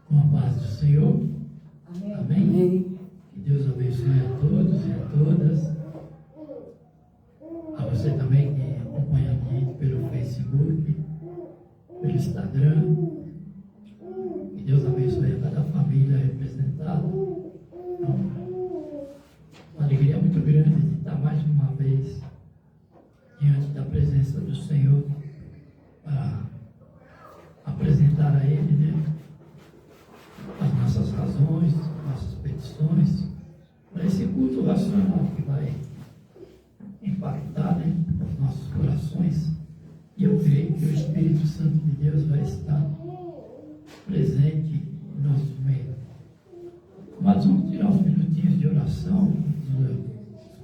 Com a paz do Senhor. Amém. Amém? Amém. Que Deus abençoe a todos e a todas. A você também que acompanha a gente pelo Facebook, pelo Instagram. Que Deus abençoe a cada família representada. Uma alegria muito grande de estar mais uma vez diante da presença do Senhor para apresentar a Ele, né, as nossas razões, nossas petições, para esse culto racional que vai impactar, né, os nossos corações. E eu creio que o Espírito Santo de Deus vai estar presente em nosso meio. Mas vamos tirar uns minutinhos de oração, vamos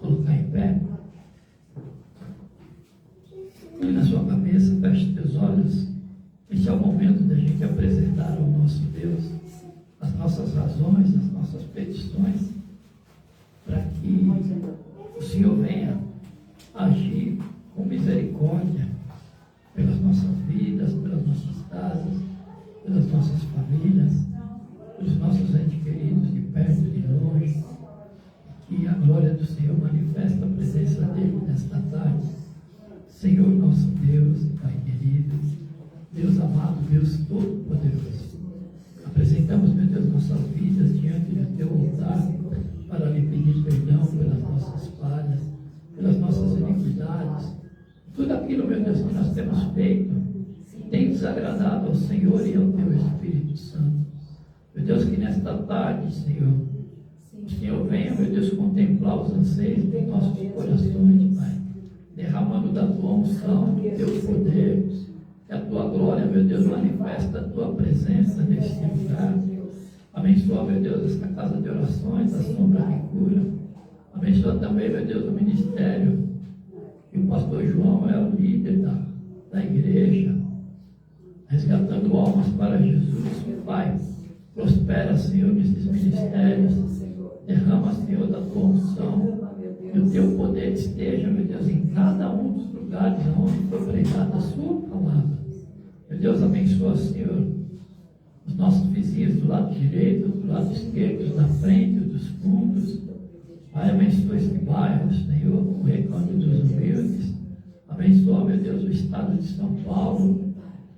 colocar em pé. E na sua cabeça, feche teus olhos. Este é o momento da gente apresentar ao nosso Deus as nossas razões, as nossas petições, para que o Senhor venha agir com misericórdia pelas nossas vidas, pelas nossas casas, pelas nossas famílias, pelos nossos entes queridos de perto e de longe. Que a glória do Senhor manifeste a presença dele nesta tarde. Senhor nosso Deus, Pai querido, Deus amado, Deus todo-poderoso, apresentamos, meu Deus, nossas vidas diante do Teu altar para lhe pedir perdão pelas nossas falhas, pelas nossas iniquidades, tudo aquilo, meu Deus, que nós temos feito tem desagradado ao Senhor e ao Teu Espírito Santo. Meu Deus, que nesta tarde, Senhor, o Senhor venha, meu Deus, contemplar os anseios dos nossos corações, Pai, derramando da Tua unção, do Teu poder, que a Tua glória, meu Deus, manifesta a Tua presença neste lugar. Abençoa, meu Deus, esta casa de orações, a sombra de cura. Abençoa também, meu Deus, o ministério, que o pastor João é o líder da igreja, resgatando almas para Jesus. Pai, prospera, Senhor, nesses ministérios. Derrama, Senhor, da Tua unção. Que o Teu poder esteja, meu Deus, em cada um dos lugares onde foi pregada a Sua palavra. Meu Deus, abençoa, Senhor, os nossos vizinhos do lado direito, do lado esquerdo, da frente, dos fundos. Pai, abençoa este bairro, Senhor, o Recanto dos Humildes. Abençoa, meu Deus, o estado de São Paulo.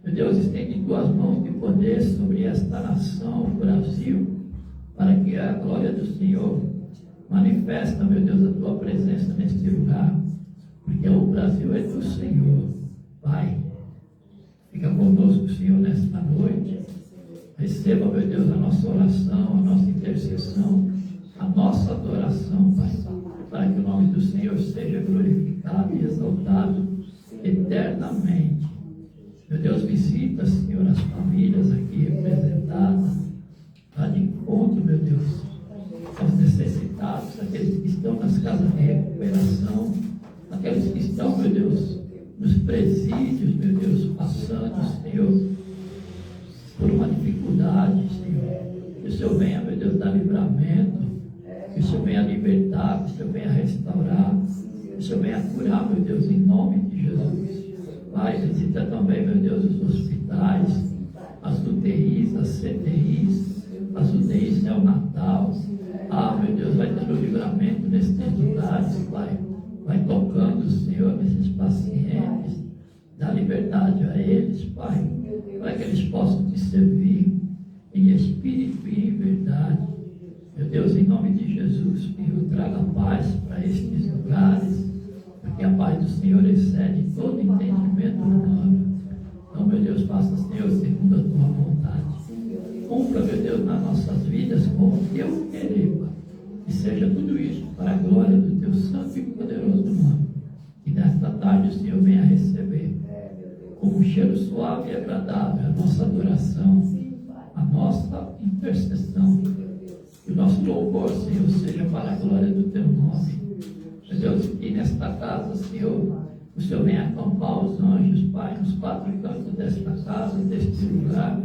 Meu Deus, estende Tuas mãos de poder sobre esta nação, o Brasil, para que a glória do Senhor manifesta, meu Deus, a Tua presença neste lugar, porque o Brasil é do Senhor. Pai, fica conosco, Senhor, nesta noite. Receba, meu Deus, a nossa oração, a nossa intercessão, a nossa adoração, Pai, para que o nome do Senhor seja glorificado e exaltado eternamente. Meu Deus, visita, Senhor, as famílias aqui representadas, para de encontro, meu Deus, aos necessitados, aqueles que estão nas casas de recuperação, aqueles que estão, meu Deus, nos presídios, meu Deus, passando, Senhor, por uma dificuldade, Senhor. Que o Senhor venha, meu Deus, dar livramento, que o Senhor venha libertar, que o Senhor venha restaurar, que o Senhor venha curar, meu Deus, em nome de Jesus. Pai, visita também, meu Deus, os hospitais, as UTIs, as CTIs, as UTIs neonatal. Ah, meu Deus, vai dando livramento nesses lugares, Pai. Vai tocando, Senhor, nesses pacientes. Dá liberdade a eles, Pai, para que eles possam Te servir em espírito e em verdade. Meu Deus, em nome de Jesus, Senhor, traga paz para estes lugares, porque a paz do Senhor excede todo entendimento humano. Então, meu Deus, faça, Senhor, segundo a Tua vontade. Cumpra, meu Deus, nas nossas vidas com o Teu querer, Pai. E seja tudo isso para a glória do Teu santo e poderoso nome. E nesta tarde o Senhor venha receber como um cheiro suave e agradável a nossa adoração, a nossa intercessão. Que o nosso louvor, Senhor, seja para a glória do Teu nome. Meu Deus, que nesta casa, Senhor, o Senhor venha acampar os anjos, Pai, nos quatro cantos desta casa, deste lugar,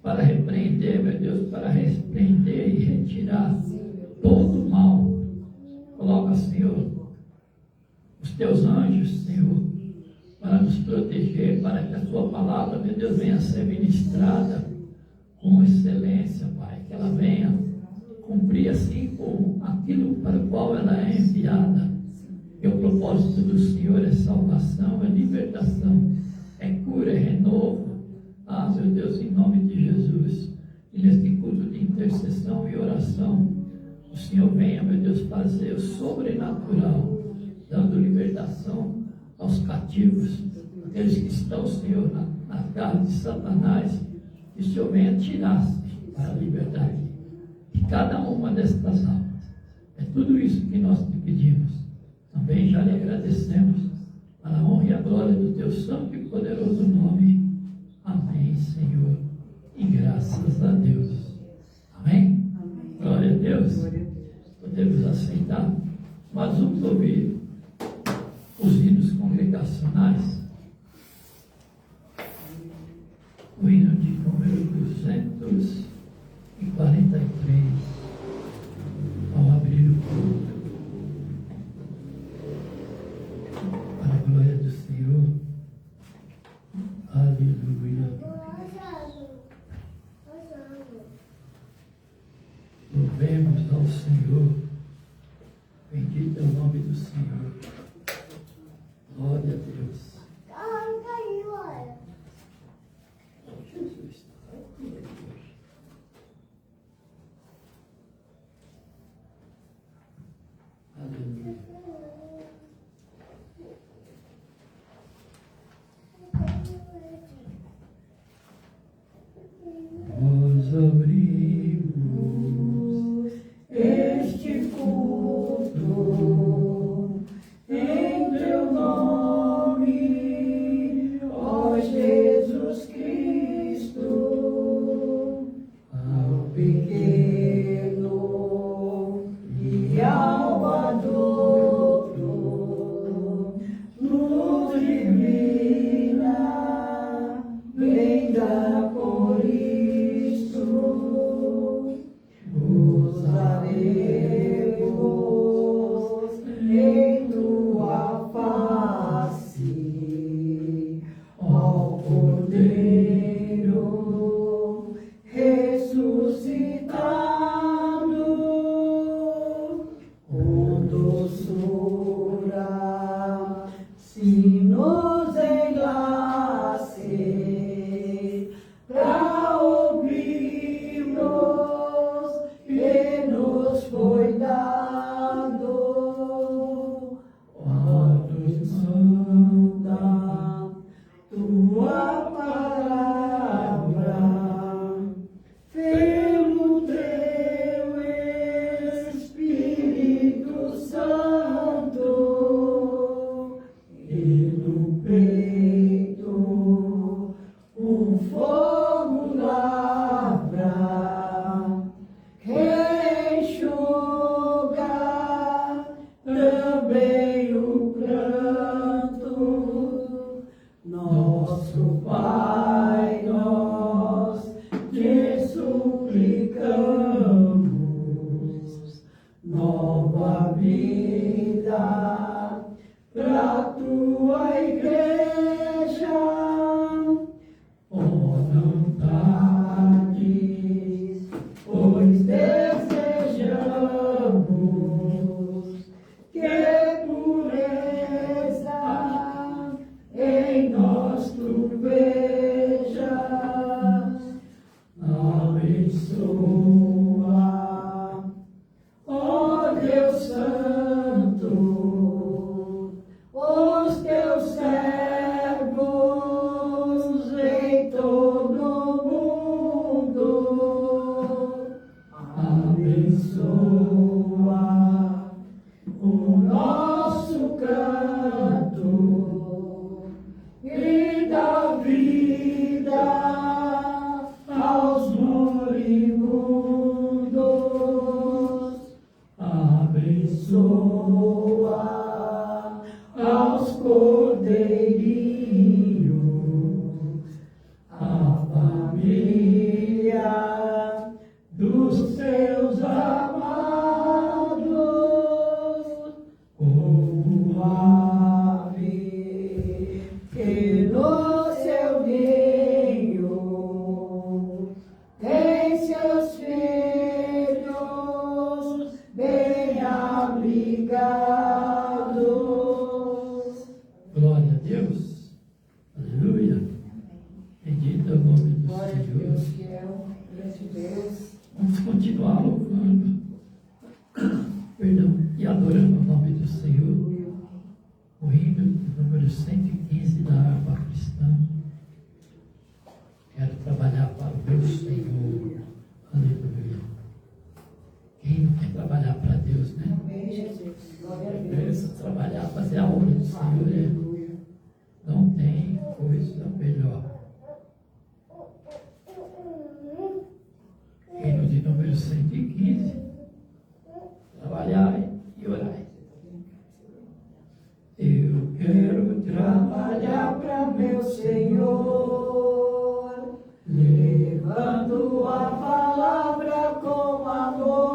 para repreender, meu Deus, para repreender e retirar todo o mal. Coloca, Senhor, os Teus anjos, Senhor, para nos proteger, para que a Tua palavra, meu Deus, venha a ser ministrada com com excelência, Pai, que ela venha cumprir assim com aquilo para o qual ela é enviada. E o propósito do Senhor é salvação, é libertação, é cura, é renovo. Ah, meu Deus, em nome de Jesus, e neste culto de intercessão e oração, o Senhor venha, meu Deus, fazer o sobrenatural, dando libertação aos cativos, aqueles que estão, Senhor, nas garras de Satanás, que o Senhor venha tirar-se para a liberdade de cada uma destas almas. É tudo isso que nós te pedimos. Também já lhe agradecemos, para a honra e a glória do teu santo e poderoso nome. Amém, Senhor, e graças a Deus. Amém? Amém. Glória a Deus. Podemos aceitar, mas vamos ouvir os hinos congregacionais. O hino de número 243, ao abrir o culto, para a glória do Senhor. Aleluia. Louvemos ao Senhor. Bendito é o nome do Senhor. Glória a Deus. Jesus está aqui hoje. Aleluia. Nós abrimos este culto em teu nome, ó Jesus Cristo, ao pequeno e ao adulto, luz divina, vem dar por isto, usaremos em tua face, ó Cordeiro ressuscitado, com doçura se nos enlace pra ouvirmos que nos foi dado. Ó, nos manda tua palavra pelo teu Espírito Santo, e no peito um fogo lavra, que enxuga também o pranto. Nosso Pai, nós te suplicamos nova vida pra tua igreja. Oh, não tardes, pois desejamos que pureza em nós tu vejas. Abençoa, ó Deus Santo, os teus servos em todo o mundo. Abençoa o nosso canto e dá vida aos moribundos. Senhor. Vamos continuar louvando, perdão, e adorando o nome do Senhor. O hino número 115 da harpa cristã. Quero trabalhar para o meu Senhor. Aleluia. Quem não quer trabalhar para Deus, né? Amém, Jesus. Glória a Deus. Deus. Trabalhar, fazer a obra do Senhor. Não tem coisa melhor. Hino de número 115. Trabalhar e orar. Eu quero trabalhar para meu Senhor, levando a palavra com amor.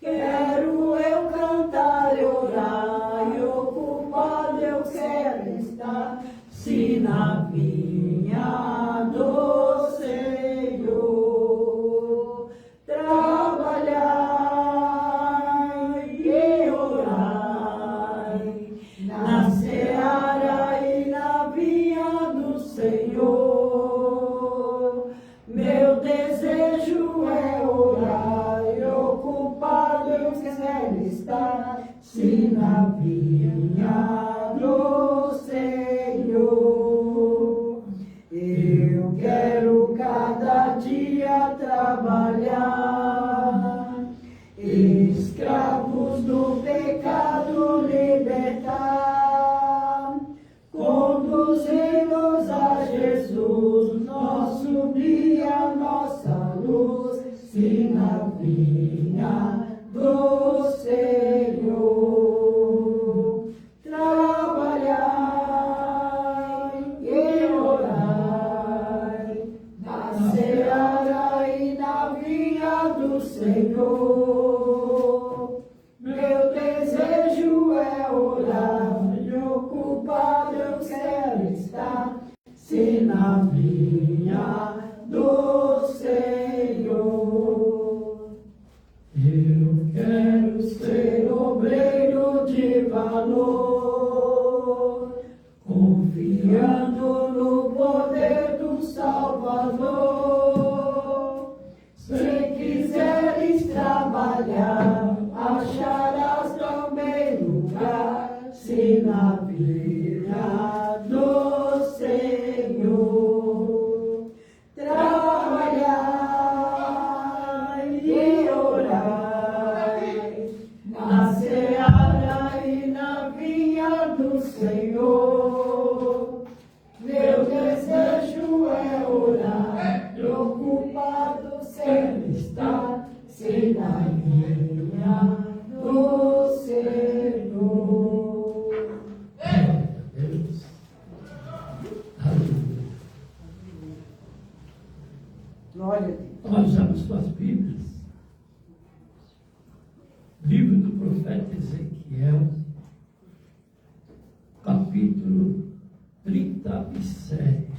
Quero eu cantar e orar, e ocupado eu quero estar, se na vinha do Senhor trabalhar e orar, na seara e na vinha do Senhor. Meu desejo é orar, e ocupado eu quero estar, se na vinha do Senhor. Eu quero cada dia trabalhar, escravos do pecado libertar, conduzir-nos a Jesus, nosso guia, nossa luz, se na vinha do Senhor trabalhar e orar, na seara e na vinha do Senhor. Meu desejo é orar, e ocupado eu quero estar, se na vinha do Senhor. Eu quero ser obreiro de valor, confiando no poder do Salvador. Se quiseres trabalhar, acharás também lugar, se na vinha do Senhor trabalhar e orar, na seara e na vinha do Senhor. Meu desejo é orar, e ocupado sempre estar, se na vinha do Senhor. Glória a Deus. Aleluia. Glória a Deus. Nós abrimos suas Bíblias. Livro do profeta Ezequiel, capítulo 37.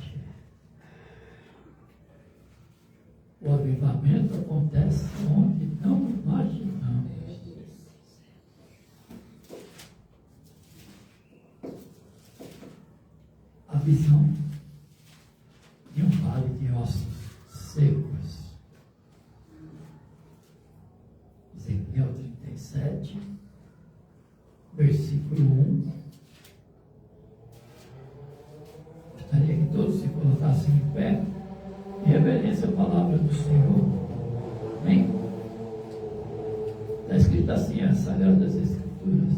O avivamento acontece onde não imaginamos. A visão de um vale de ossos secos. Ezequiel 37, versículo 1. Gostaria que todos se colocassem em pé, em reverência à palavra do Senhor. Amém? Está escrito assim as Sagradas Escrituras.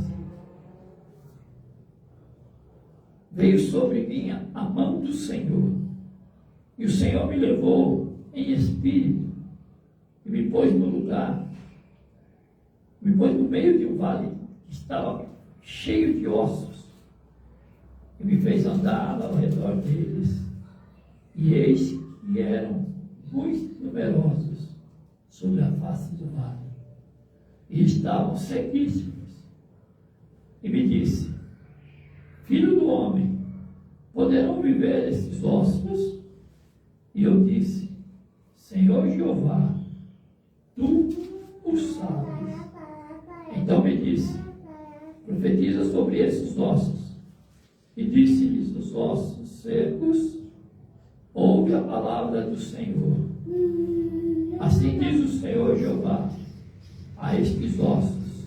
Veio sobre mim a mão do Senhor, e o Senhor me levou em espírito, e me pôs no lugar, me pôs no meio de um vale que estava cheio de ossos, e me fez andar ao redor deles, e eis que eram muito numerosos sobre a face do vale, e estavam sequíssimos. E me disse: Filho do homem, poderão viver esses ossos? E eu disse: Senhor Jeová, tu o sabes. Então me disse: profetiza sobre esses ossos. E disse-lhes os ossos secos: Ouve a palavra do Senhor. Assim diz o Senhor Jeová a estes ossos: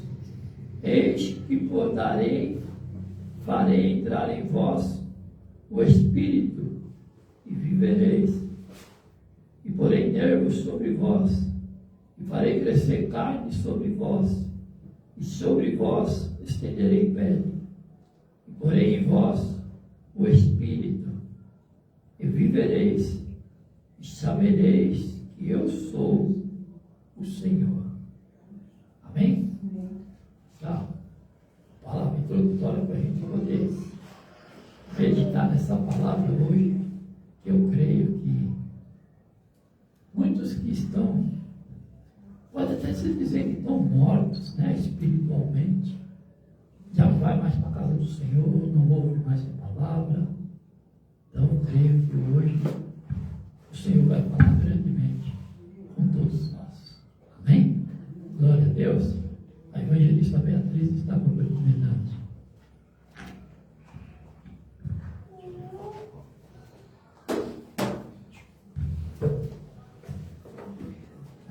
eis que podarei, farei entrar em vós o Espírito, e vivereis. E porei nervos sobre vós, e farei crescer carne sobre vós, e sobre vós estenderei pele. E porei em vós o Espírito, e vivereis, e sabereis que eu sou o Senhor. Amém? Tá. Palavra introdutória para a gente poder meditar nessa palavra hoje, que eu creio que muitos que estão, pode até se dizer que estão mortos, né, espiritualmente, já não vai mais para a casa do Senhor, não ouve mais a palavra. Então eu creio que hoje o Senhor vai falar grandemente com todos nós. Amém? Glória a Deus. A evangelista Beatriz está com a oportunidade.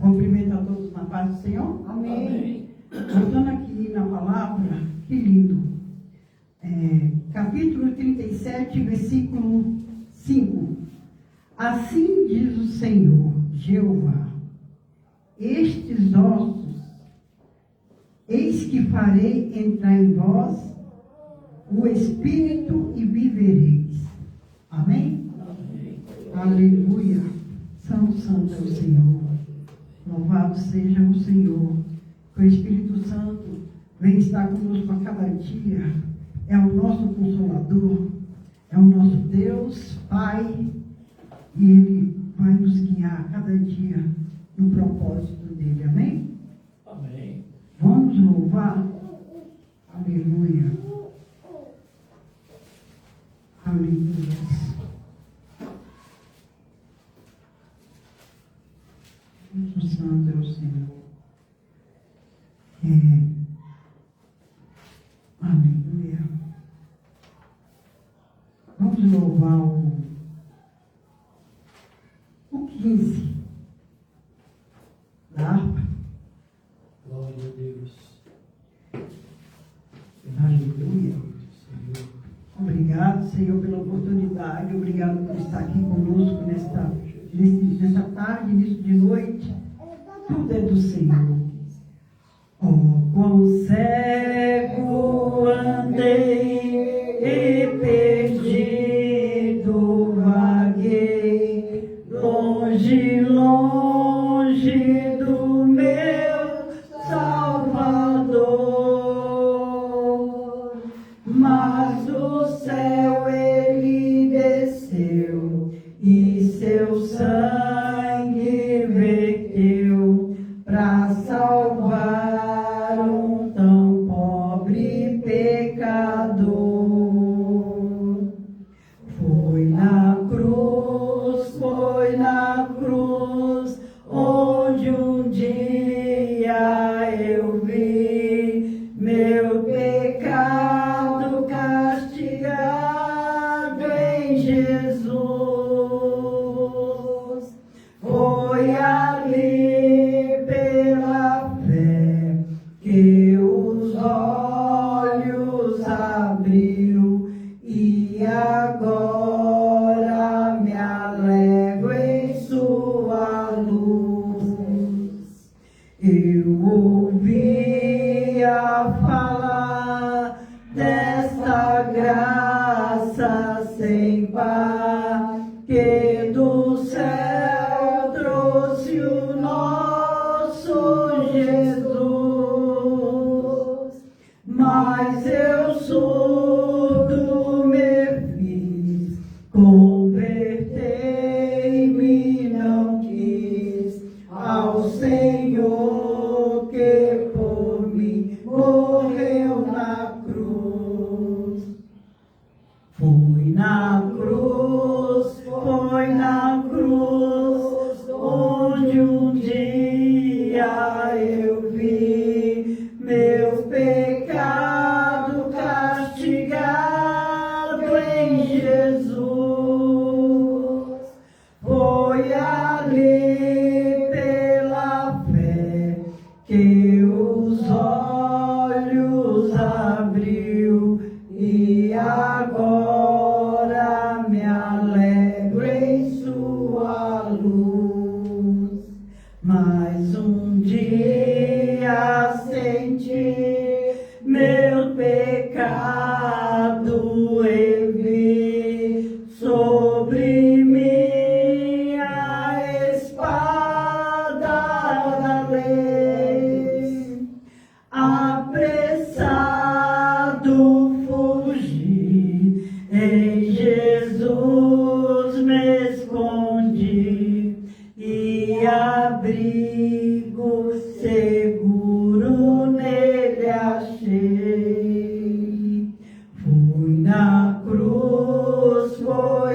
Cumprimento a todos na paz do Senhor. Amém. Voltando aqui na palavra, que lindo. Capítulo 37, versículo 5. Assim diz o Senhor, Jeová: estes ossos, eis que farei entrar em vós o Espírito e vivereis. Amém? Amém. Aleluia. Santo é o Senhor. Louvado seja o Senhor. Que o Espírito Santo vem estar conosco a cada dia. É o nosso Consolador. É o nosso Deus, Pai. E Ele vai nos guiar a cada dia no propósito dEle. Amém? Amém. Vamos louvar. Aleluia. Aleluia. O Santo é o Senhor. Aleluia. Vamos louvar o 15 da harpa. Glória a Deus. Aleluia. Senhor. Obrigado, Senhor, pela oportunidade. Obrigado por estar aqui conosco nessa tarde, início de noite. Tudo é do Senhor. Oh, quão cego andei e perdido vaguei, longe, longe do meu Salvador. Mas do céu ele desceu e seu sangue verteu para salvar um tão pobre pecador. Foi na cruz, onde um dia eu vi meu pecado castigado em Jesus. Foi ali pela fé que os olhos abriu, e agora me alegro em sua Foi ali pela fé que os olhos abriu e agora me alegro em sua luz. Mais um dia senti meu pecado e vi sobre mim a espada da lei. Apressado fugi, em Jesus me escondi e abrigo seguro nele achei. Foi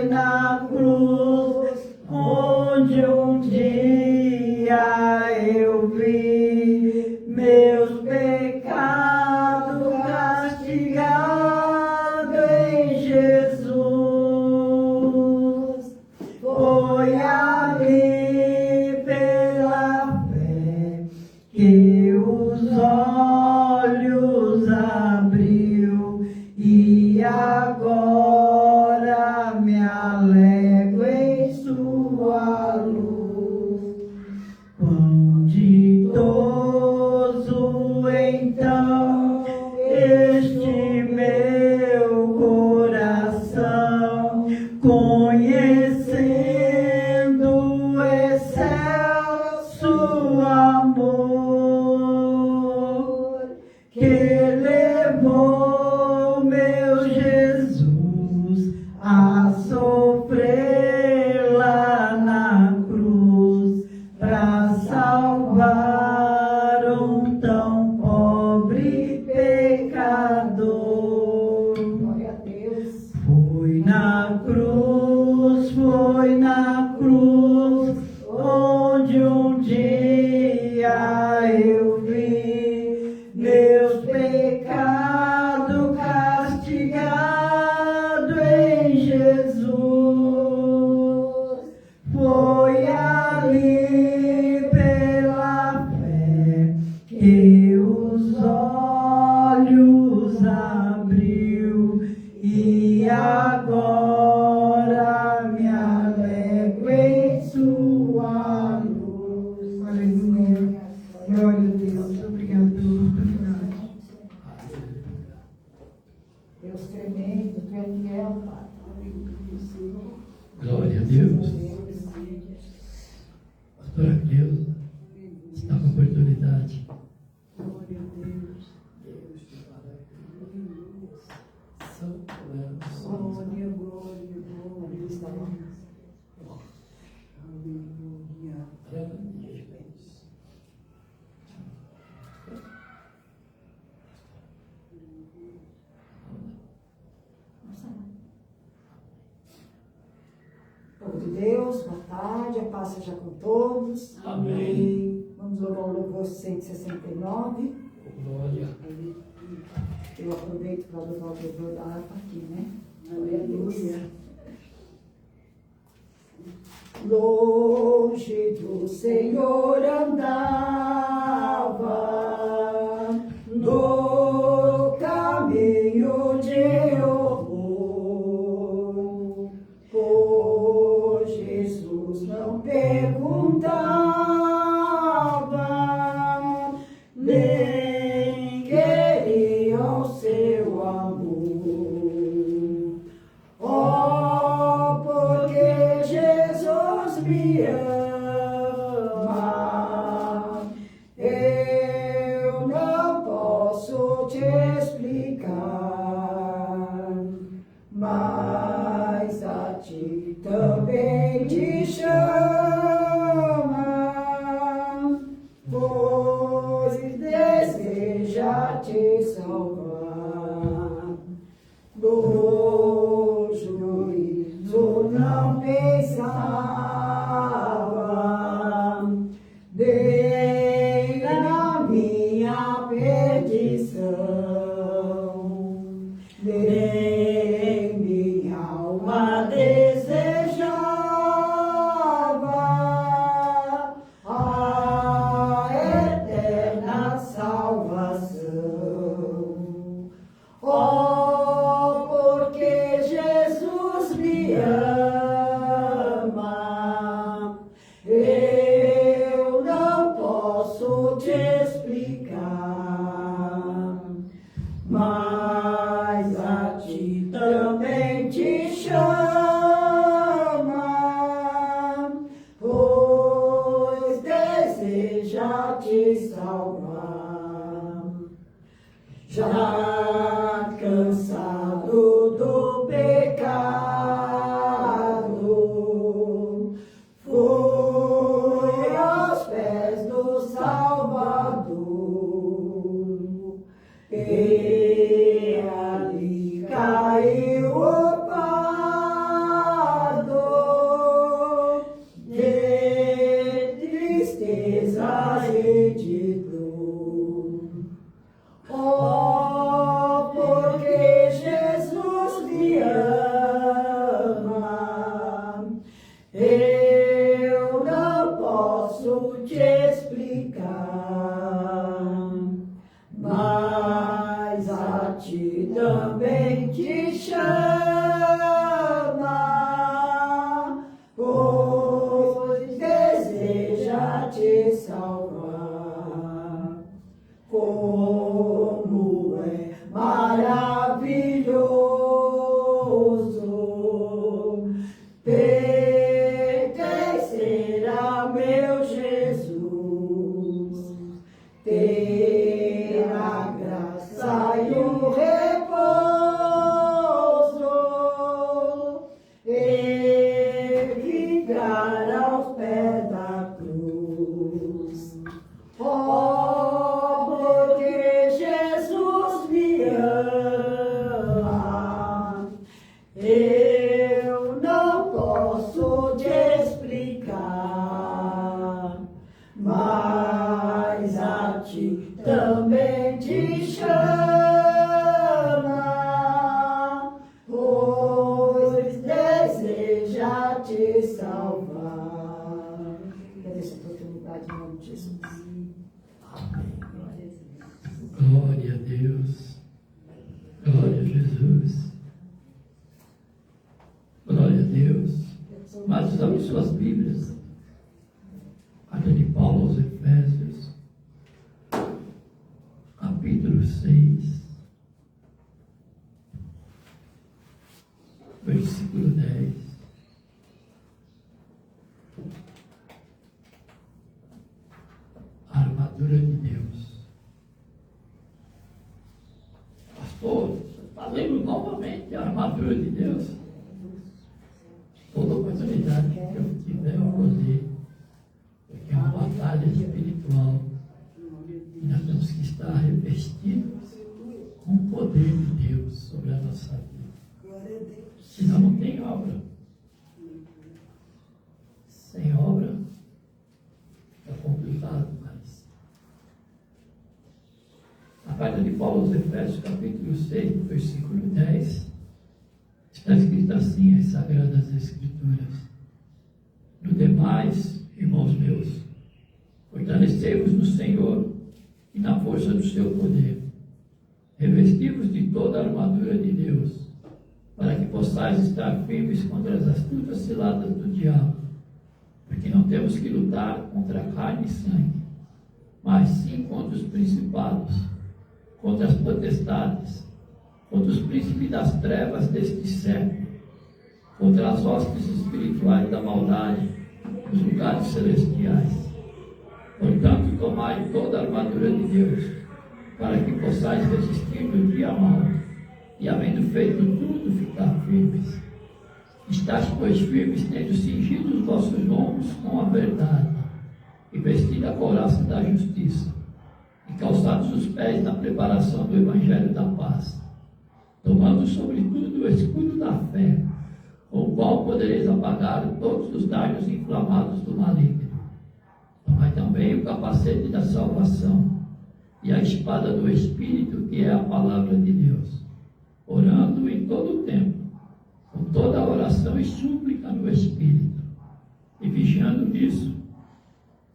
na cruz, onde um dia eu vi meus pecados castigados em Jesus. Foi ali pela fé que os olhos abriu e agora me alegro em sua luz. Quão ditoso então este meu coração, conhecendo o excelso amor que levou meu Jesus a sofrer lá na cruz para salvar um tão pobre pecador. Glória a Deus. Foi na cruz, onde um dia eu vi meus pecados castigados em Jesus. Foi ali pela fé que os olhos abriu e agora me alegro em sua luz. Aleluia. Glória a Deus. Obrigado pela oportunidade. Deus tremendo, tu é fiel, Pai. Glória a Deus. Pastora Cleusa, está com oportunidade. Glória a Deus. Glória, glória, glória. Aleluia. Povo de Deus, boa tarde, a paz seja com todos. Amém. Vamos orar o louvor 169. Glória. Eu aproveito para louvar o louvor da harpa aqui, né? Aleluia. Longe do Senhor andava, no caminho de horror, por Jesus não perguntava, nem queria o seu amor. Oh, porque Jesus me ama, eu não posso te explicar, mas a ti também te chama, pois deseja te salvar. No juízo não pensava, deseja te salvar. Já cansado do pecado, fui aos pés do Salvador, e ali caiu o fardo de tristeza e de dor. Oh, porque Jesus me ama, eu não posso te explicar, mas a ti também te chama, pois deseja te salvar. Como é maravilhoso pertencer a meu Jesus, ter a graça e o repouso, e ficar aos pés da cruz. Oh, porque Jesus me ama, eu não posso te explicar, mas a ti também te chama, pois deseja te salvar. Agradeço a oportunidade em nome de Jesus. Glória a Deus. Glória a Jesus. Glória a Deus. Mas abre suas Bíblias. Carta de Paulo aos Efésios, capítulo 6, versículo 10. A armadura de Deus. Pastor, falemos novamente a armadura de Deus. Toda oportunidade que eu tiver, eu vou ler. Porque é uma batalha espiritual. E nós temos que estar revestidos com o poder de Deus sobre a nossa vida. Senão não tem obra. Sem obra, é complicado, mas. A carta de Paulo aos Efésios, capítulo 6, versículo 10, está escrito assim as Sagradas Escrituras. No demais, irmãos meus, fortalecei-vos no Senhor e na força do seu poder. Revesti-vos de toda a armadura de Deus, para que possais estar firmes contra as astutas ciladas do diabo, porque não temos que lutar contra carne e sangue, mas sim contra os principados, contra as potestades, contra os príncipes das trevas deste século, contra as hostes espirituais da maldade nos lugares celestiais. Portanto, tomai toda a armadura de Deus, para que possais resistir no dia mau, e havendo feito tudo, ficar firmes. Estais, pois, firmes, tendo cingido os vossos lombos com a verdade, e vestido a couraça da justiça, e calçados os pés na preparação do Evangelho da paz, tomando sobretudo o escudo da fé, com o qual podereis apagar todos os dardos inflamados do maligno. Tomai também o capacete da salvação e a espada do Espírito, que é a palavra de Deus, orando em todo o tempo, com toda a oração e súplica no Espírito, e vigiando nisso,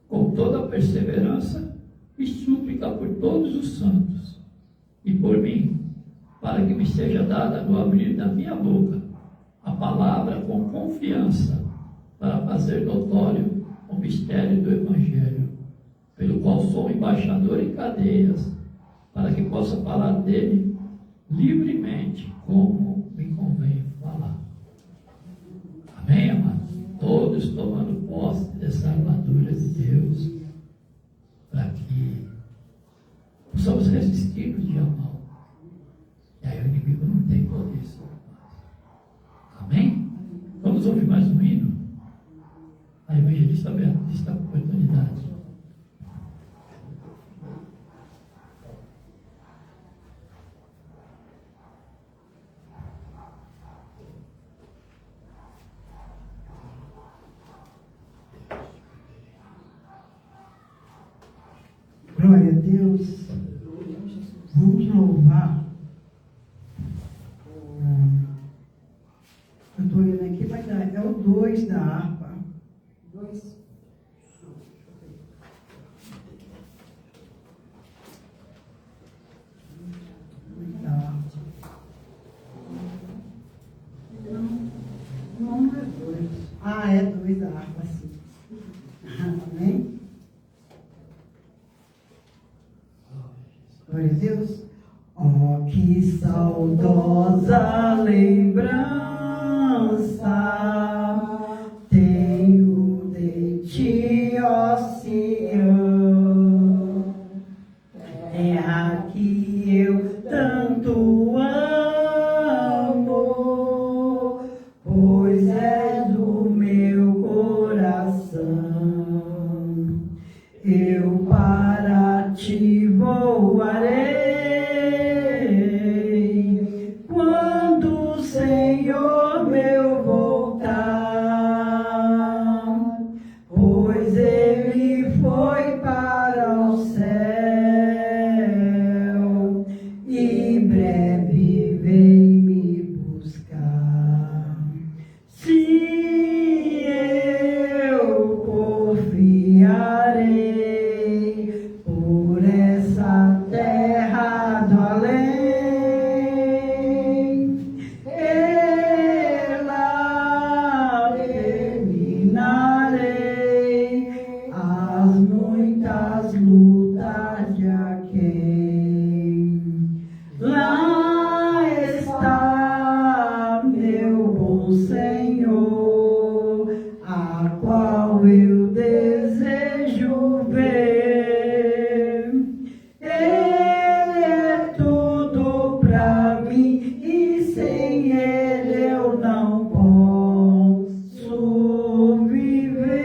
com toda a perseverança e súplica por todos os santos, e por mim, para que me seja dada no abrir da minha boca a palavra com confiança, para fazer notório o mistério do Evangelho, pelo qual sou embaixador em cadeias, para que possa falar dele livremente, como me convém falar. Amém, amados? Todos tomando posse dessa armadura de Deus, para o dia mal. E aí o inimigo não tem poder sobre nós. Amém? Vamos ouvir mais um hino? A evangelista Beatriz está com oportunidade. Glória a Deus. Vamos louvar. Eu estou olhando aqui, mas é o 2 da harpa. 2. Da harpa. Não é 2. Ah, é 2 da harpa, sim. Amém? Glória a Deus. Oh, que saudosa lembrança tenho de ti, ó Sião, terra que eu tanto amo, pois és do meu coração. Eu para ti voarei quando o Senhor meu voltar, pois ele foi para o céu e breve vem me buscar. Se eu confiarei por essa terra do além, ela terminarei as muitas lutas de aquém. Lá está meu bom Senhor, a qual eu desejo ver. Ele é tudo pra mim e sem ele eu não posso viver.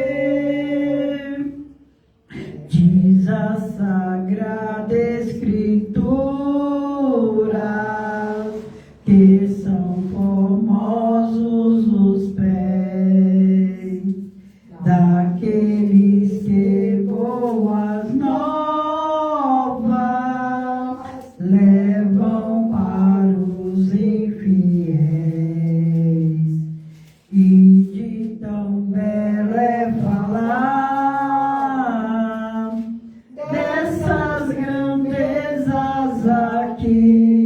Diz a Sagrada Escritura que são formosos os pés daqueles que boas novas levam para os infiéis. E de tão belo é falar dessas grandezas aqui,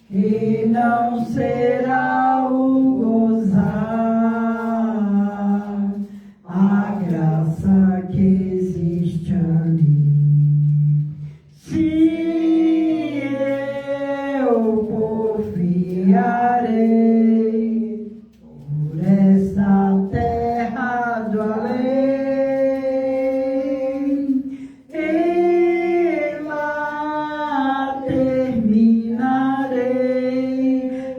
e não será o gozar a graça que existe ali. Se eu confiarei por essa terra do além, ela terminarei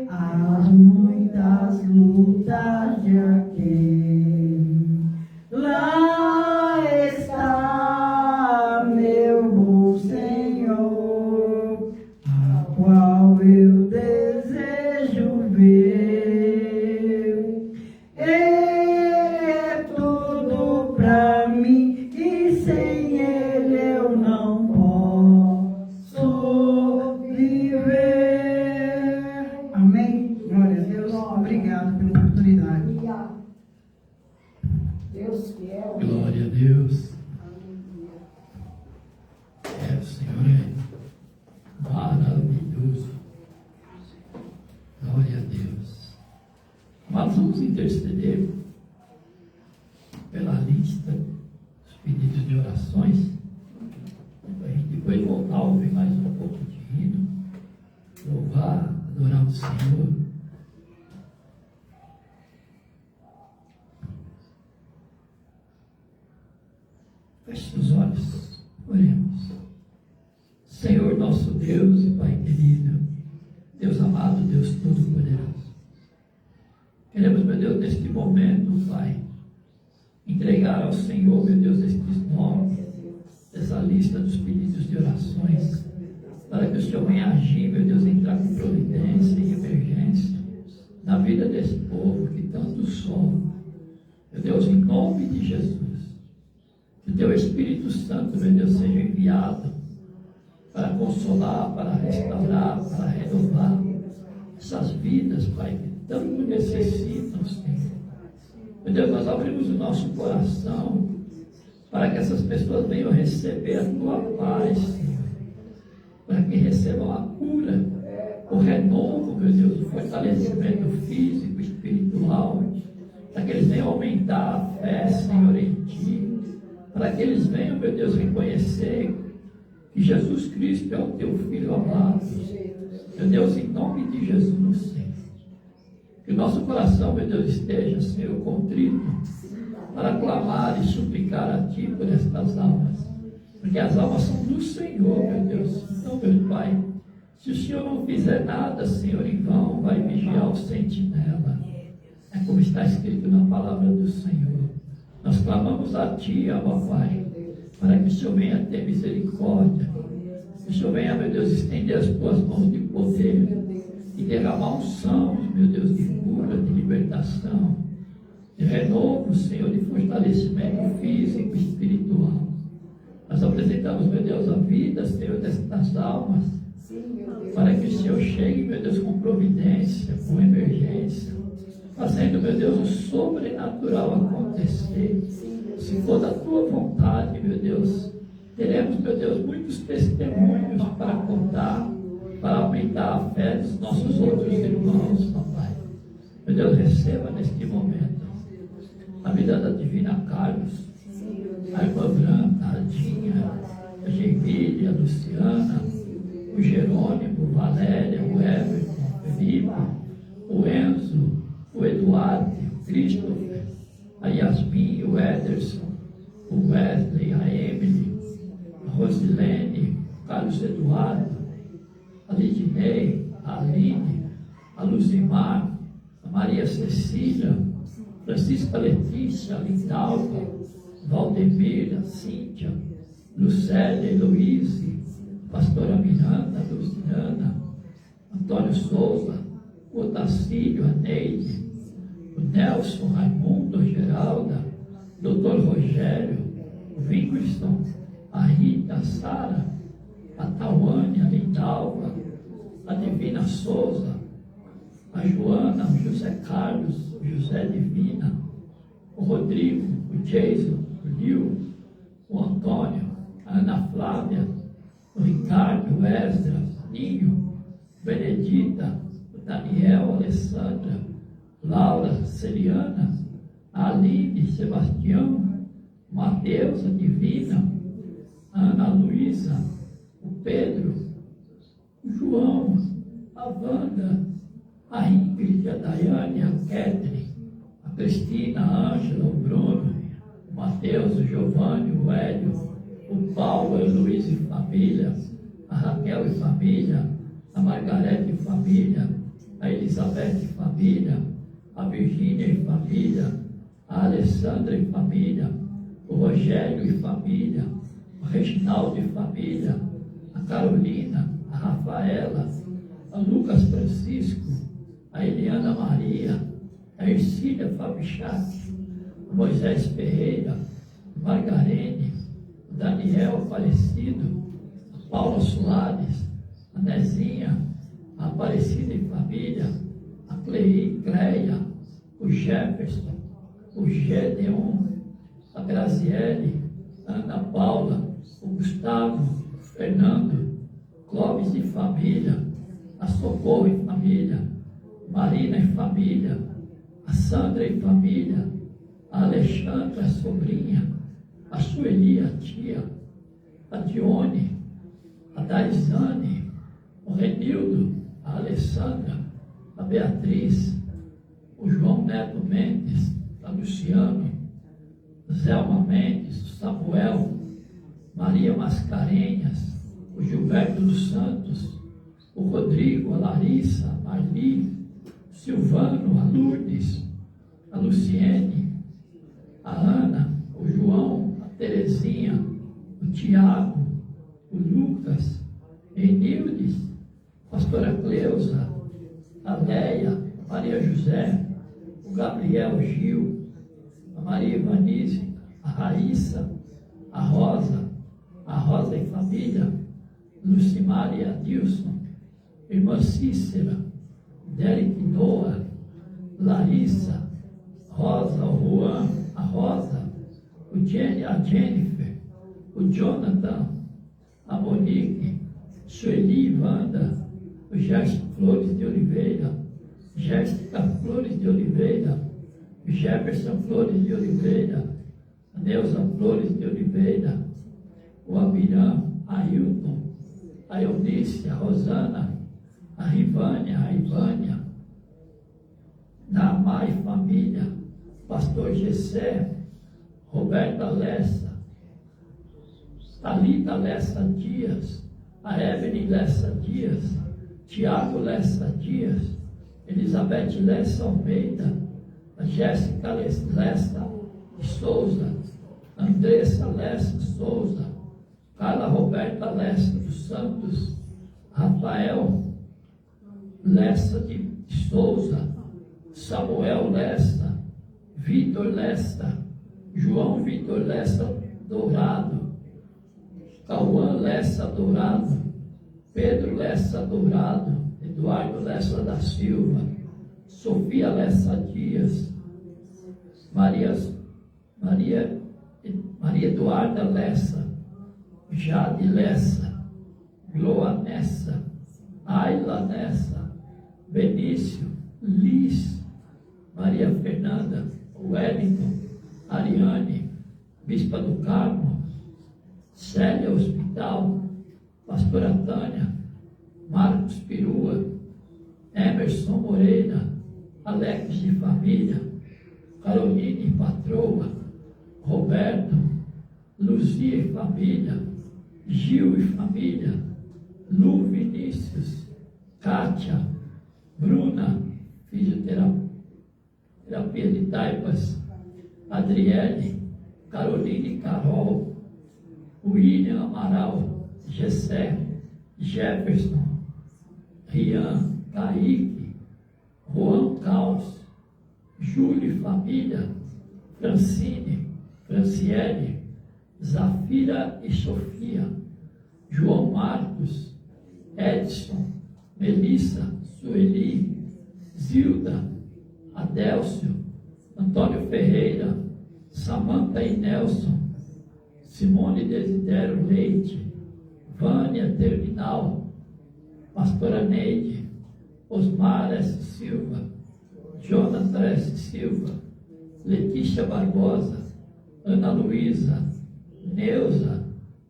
as muitas lutas de aquém. Lá está meu bom Senhor, a qual eu desejo ver. Ele é tudo pra mim e sem ele eu não posso viver. Amém? Glória a Deus. Obrigado pela oportunidade. Obrigado. Deus fiel. Glória a Deus. Aleluia. O Senhor é maravilhoso. Glória a Deus. Mas vamos interceder pela lista dos pedidos de orações, para a gente depois voltar a ouvir mais um pouco de hino, louvar, adorar o Senhor. Feche os olhos, oremos. Deus e Pai querido, Deus amado, Deus Todo-Poderoso. Queremos, meu Deus, neste momento, Pai, entregar ao Senhor, meu Deus, estes nomes, essa lista dos pedidos de orações, para que o Senhor venha agir, meu Deus, entrar com providência e emergência na vida desse povo que tanto sofre. Meu Deus, em nome de Jesus, que o Teu Espírito Santo, meu Deus, seja enviado para consolar, para restaurar, para renovar essas vidas, Pai, que tanto necessitam, Senhor. Meu Deus, nós abrimos o nosso coração para que essas pessoas venham receber a Tua paz, Senhor, para que recebam a cura, o renovo, meu Deus, o fortalecimento físico, espiritual, para que eles venham aumentar a fé, Senhor, em Ti, para que eles venham, meu Deus, reconhecer que Jesus Cristo é o Teu Filho amado. Meu Deus, em nome de Jesus, Senhor, que o nosso coração, meu Deus, esteja, Senhor, contrito para clamar e suplicar a Ti por estas almas, porque as almas são do Senhor, meu Deus. Então, meu Pai, se o Senhor não fizer nada, Senhor, em vão vai vigiar o sentinela. É como está escrito na palavra do Senhor. Nós clamamos a Ti, Abba Pai, para que o Senhor venha ter misericórdia, que o Senhor venha, meu Deus, estender as Tuas mãos de poder e derramar unção, meu Deus, de cura, de libertação, de renovo, Senhor, de fortalecimento físico e espiritual. Nós apresentamos, meu Deus, a vida, Senhor, destas almas, para que o Senhor chegue, meu Deus, com providência, com emergência, fazendo, meu Deus, o sobrenatural acontecer. Se for da Tua vontade, meu Deus, teremos, meu Deus, muitos testemunhos para contar, para aumentar a fé dos nossos outros irmãos, papai. Meu Deus, receba neste momento a vida da Divina Carlos, a irmã Branca, a Dinha, a Gemília, a Luciana, o Jerônimo, o Valéria, o Everton, o Felipe, o Enzo, o Eduardo, o Christopher, a Yasmin, o Ederson, o Wesley, a Emily, a Rosilene, o Carlos Eduardo, a Lidinei, a Aline, a Luzimar, a Maria Cecília, Francisca Letícia, a Lindalva, Valdemir, a Cíntia, Lucélia, Heloíse, Pastora Miranda, Luciana, Antônio Souza, o Otacílio, a Neide, o Nelson, Raimundo, a Geralda, Dr. Rogério, o Winkelson, a Rita, a Sara, a Tawane, a Lindalva, a Divina Souza, a Joana, o José Carlos, o José Divina, o Rodrigo, o Jason, o Lio, o Antônio, a Ana Flávia, o Ricardo, o Esdra, o Ninho, Benedita, o Daniel, a Alessandra, Laura, Celiana, a Aline, Sebastião, o Mateus, a Divina, a Ana Luísa, o Pedro, o João, a Wanda, a Ingrid, a Daiane, a Catherine, a Cristina, a Ângela, o Bruno, o Mateus, o Giovanni, o Hélio, o Paulo, a Luiz e família, a Raquel e família, a Margarete e família, a Elizabeth e família, a Virgínia e família, a Alessandra e família, o Rogério e família, o Reginaldo e família, a Carolina, a Rafaela, a Lucas Francisco, a Eliana Maria, a Ercília Fabichac, o Moisés Ferreira, a Margarene, o Daniel Aparecido, a Paula Soares, a Nezinha, a Aparecida e família, a Cleia, o Jefferson, o Gedeon, a Graziele, a Ana Paula, o Gustavo, o Fernando, Clóvis e família, a Socorro e família, Marina e família, a Sandra e família, a Alexandra, a sobrinha, a Sueli, a tia, a Dione, a Daisane, o Renildo, a Alessandra, a Beatriz, o João Neto Mendes, a Luciano, Zelma Mendes, o Samuel, Maria Mascarenhas, o Gilberto dos Santos, o Rodrigo, a Larissa, a Marli, o Silvano, a Lourdes, a Luciene, a Ana, o João, a Terezinha, o Tiago, o Lucas, Enildes, a pastora Cleusa, a Leia, a Maria José, o Gabriel Gil, a Maria Ivanise, a Raíssa, a Rosa e família, Lucimar e Adilson, irmã Cícera, Derek Noah, Larissa, Rosa, o Juan, a Rosa, a Jennifer, o Jonathan, a Monique, Sueli, Wanda, o Gerson Flores de Oliveira, Jéssica Flores de Oliveira, o Jefferson Flores de Oliveira, a Neuza Flores de Oliveira, o Abirã, a Hilton, a Eunice, a Rosana, a Rivânia, a Ivânia, Naamá e família, pastor Gessé, Roberta Lessa, Thalita Lessa Dias, a Evelyn Lessa Dias, Tiago Lessa Dias, Elizabeth Lessa Almeida, a Jéssica Lessa de Souza, Andressa Lessa Souza, Carla Roberta Lessa dos Santos, Rafael Lessa de Souza, Samuel Lessa, Vitor Lessa, João Vitor Lessa Dourado, Cauã Lessa Dourado, Pedro Lessa Dourado, Eduardo Lessa da Silva, Sofia Lessa Dias, Maria Eduarda Lessa, Jade Lessa, Gloa Nessa, Ayla Nessa, Benício, Liz, Maria Fernanda, Wellington, Ariane, Bispa do Carmo, Célia Hospital, Pastora Tânia, Marcos Perua, Emerson Moreira, Alex de Família, Caroline Patroa, Roberto, Luzia e Família, Gil e Família, Lu Vinícius, Kátia, Bruna, fisioterapia de Taipas, Adriele, Caroline e Carol, William Amaral, Gessé, Jefferson, Rian, Kaique, Juan Caos, Júlio e Família, Francine, Franciele, Zafira e Sofia, João Marcos, Edson, Melissa, Sueli, Zilda, Adélcio, Antônio Ferreira, Samanta e Nelson, Simone Desidério Leite, Vânia Terminal, Pastora Neide, Osmar S. Silva, Jonathan S. Silva, Letícia Barbosa, Ana Luísa, Neuza,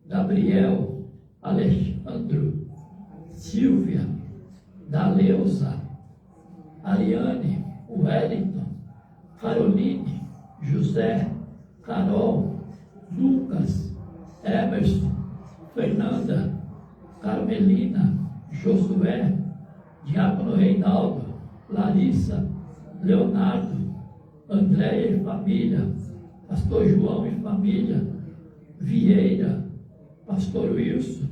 Gabriel, Alexandro, Silvia, Daleuza, Ariane, Wellington, Caroline, José, Carol, Lucas, Emerson, Fernanda, Carmelina, Josué, Diácono Reinaldo, Larissa, Leonardo, Andréia e família, Pastor João e família, Vieira, Pastor Wilson,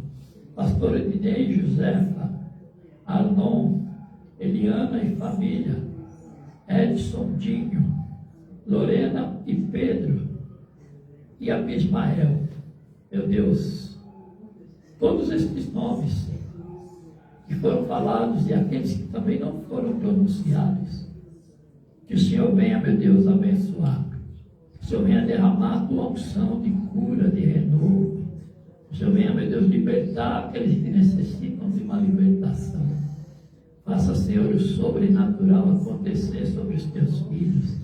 Pastor Ednei e Josefa, Arnon, Eliana e família, Edson Dinho, Lorena e Pedro e Abismael. Meu Deus, todos esses nomes que foram falados e aqueles que também não foram pronunciados, que o Senhor venha, meu Deus, abençoar. Que o Senhor venha derramar a tua unção de cura, de renovo. Que o Senhor venha, meu Deus, libertar aqueles que necessitam de uma libertação. Faça, Senhor, o sobrenatural acontecer sobre os teus filhos.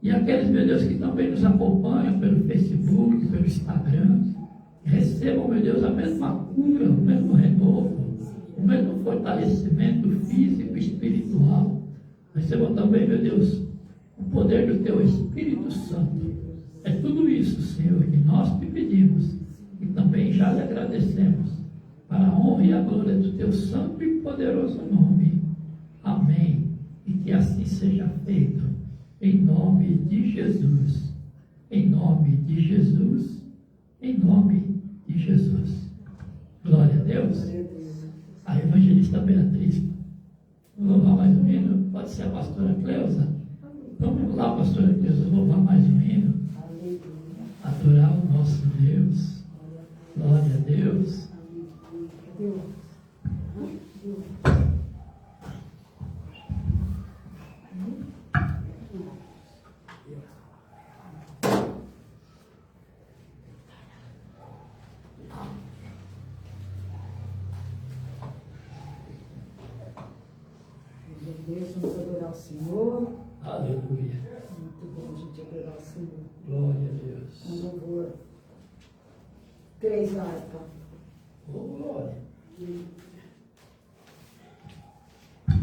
E aqueles, meu Deus, que também nos acompanham pelo Facebook, pelo Instagram, recebam, meu Deus, a mesma cura, o mesmo renovo, o mesmo fortalecimento físico e espiritual. Recebam também, meu Deus, o poder do teu Espírito Santo. É tudo isso, Senhor, que nós te pedimos e também já lhe agradecemos, para e a glória do teu santo e poderoso nome. Amém. E que assim seja feito. Em nome de Jesus. Em nome de Jesus. Em nome de Jesus. Glória a Deus. A evangelista Beatriz. Vou louvar mais um hino. Pode ser a pastora Cleusa. Vamos lá, pastora Cleusa, louvar mais um hino. Adorar o nosso Deus. Glória a Deus. Deus, vamos adorar o Senhor. Aleluia. Muito bom a gente adorar o Senhor. Glória a Deus. Um louvor. 3 harpas. Oh, glória.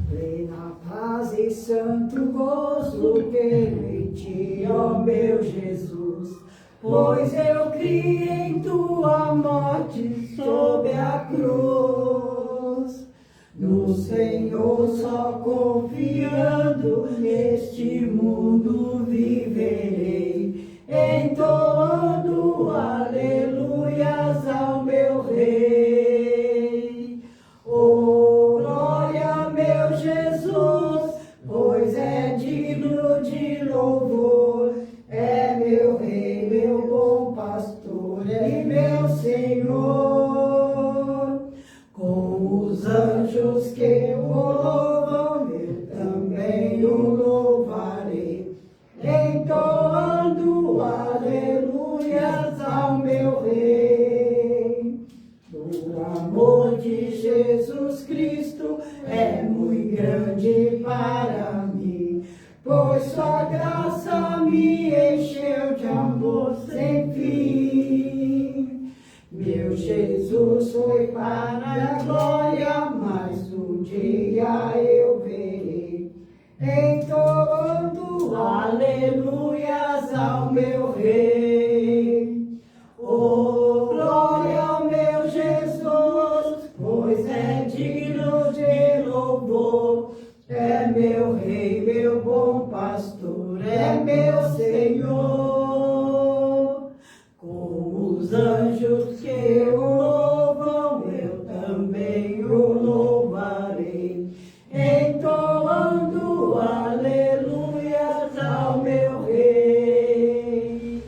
Plena paz e santo gozo tenho em ti, ó meu Jesus, pois eu criei em tua morte sob a cruz. No Senhor só confiando, neste mundo viverei, entoando aleluias ao meu Rei. Oh, glória, meu Jesus, pois é digno de louvor, é meu Rei, meu bom pastor, é meu Senhor. Com os anjos que o louvam, eu também o louvarei, entoando aleluias ao meu Rei. O amor de Jesus Cristo é muito grande para mim, pois sua graça me encheu de amor sem fim. Meu Jesus foi para a glória, mas um dia eu verei, entoando aleluias ao meu Rei. Oh, glória ao meu Jesus, pois é digno de louvor, é meu Rei, meu bom pastor, é meu Senhor. Com os anjos que o louvam, eu também o louvarei, entoando aleluias ao meu Rei.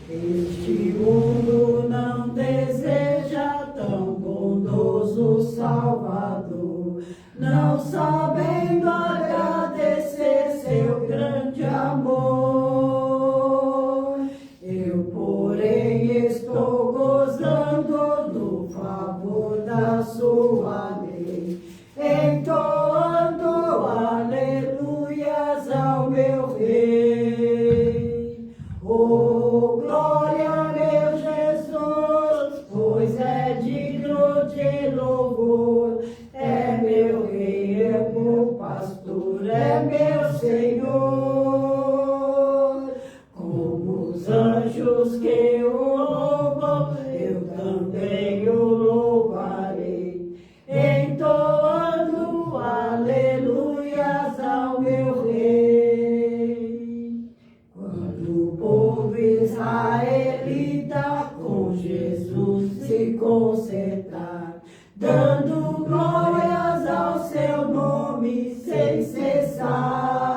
Este mundo não deseja tão bondoso Salvador, não sabendo agradecer seu grande amor. Eu, porém, estou gozando do favor da sua lei, entoando aleluias ao meu Rei. Oh, glória, meu Jesus, pois é digno de louvor, é meu Rei, é meu pastor, é meu Senhor. Como os anjos que o louvam, eu também o louvarei, entoando aleluias ao meu Rei. Quando o povo israelita com Jesus se consertar, dando glórias ao seu nome sem cessar.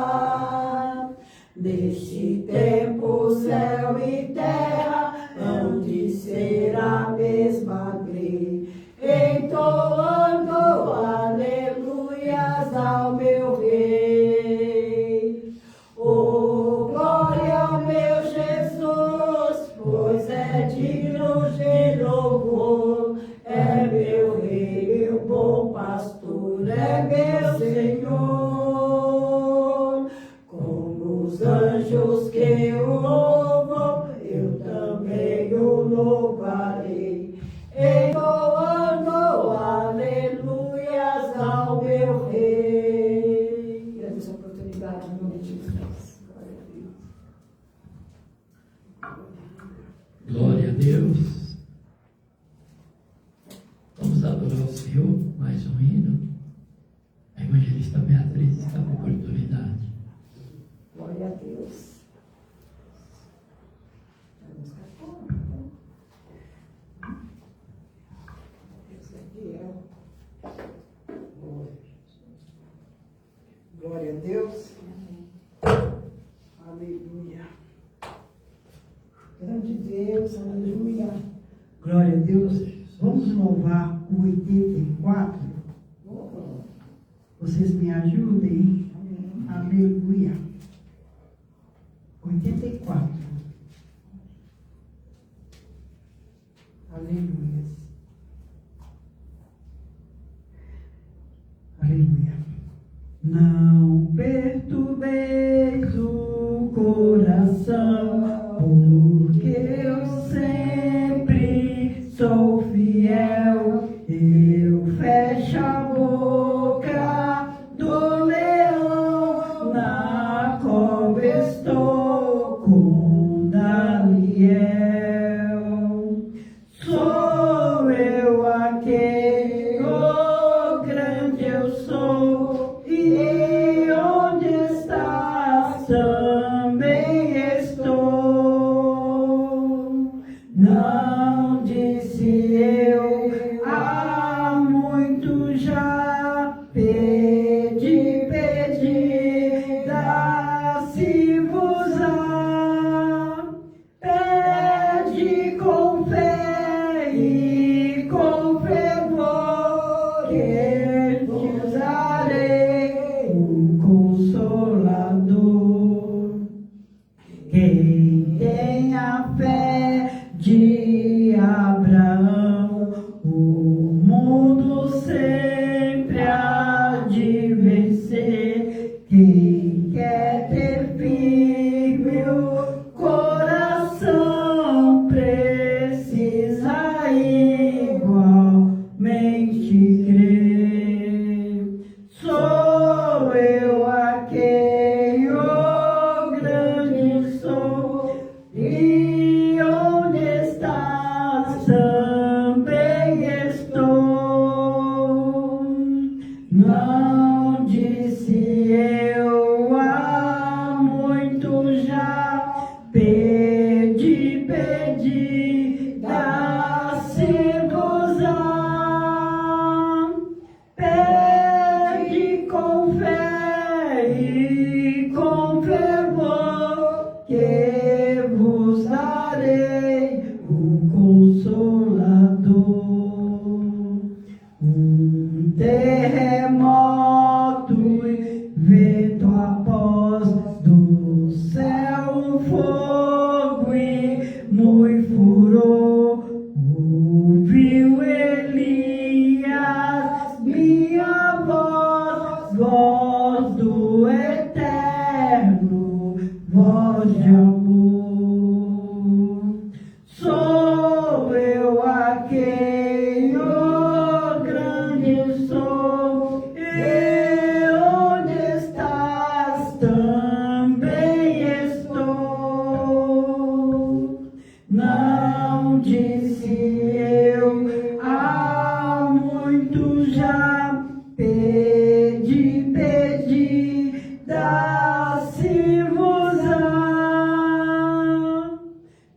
Neste tempo, céu e terra hão de ser a mesma grei, entoando aleluias ao meu Rei. Oh, glória ao meu Jesus, pois é digno de louvor, é meu Rei, meu bom pastor, é meu Senhor. Como os anjos que o louvam, eu também o louvarei, entoando aleluias ao meu Rei. Agradeço a oportunidade em nome de Jesus. Glória a Deus. Glória a Deus. Vamos adorar o Senhor. mais um hino. A evangelista Beatriz está com oportunidade. Glória a Deus. Esse aqui é. Glória a Deus. Aleluia. Grande Deus, aleluia. Glória a Deus. Vamos louvar o 84. Vocês me ajudem? Aleluia. 84. Aleluia. Aleluia. Não perturbeis o coração, porque eu sempre sou fiel. Eu fecho a boca do leão, na cova estou com Daniel. Sou eu aquele, oh grande eu sou, e onde estás também estou. Não disse eu há muito já, pedi, pedi, dá-se-vos-á. Pede com fé e com fervor, que vos darei um consolador. Quem tem a fé de Abraão, o mundo sempre há de vencer. Quem quer ter firme o coração precisa igualmente crer. Sou eu aquele, oh grande sou, e onde estás também estou. Não disse eu há muito já, pedi, pedi, dá-se-vos-á. Pede com fé e com fervor, que vos darei o Consolador. Um terremoto e vento após, do céu um fogo e muito furor. Ouviu Elias minha voz, voz do eterno, voz de amor. Sou eu aquele, oh grande sou, e onde estás também estou. Não disse eu há muito já, pedi, pedi, dá-se-vos-á.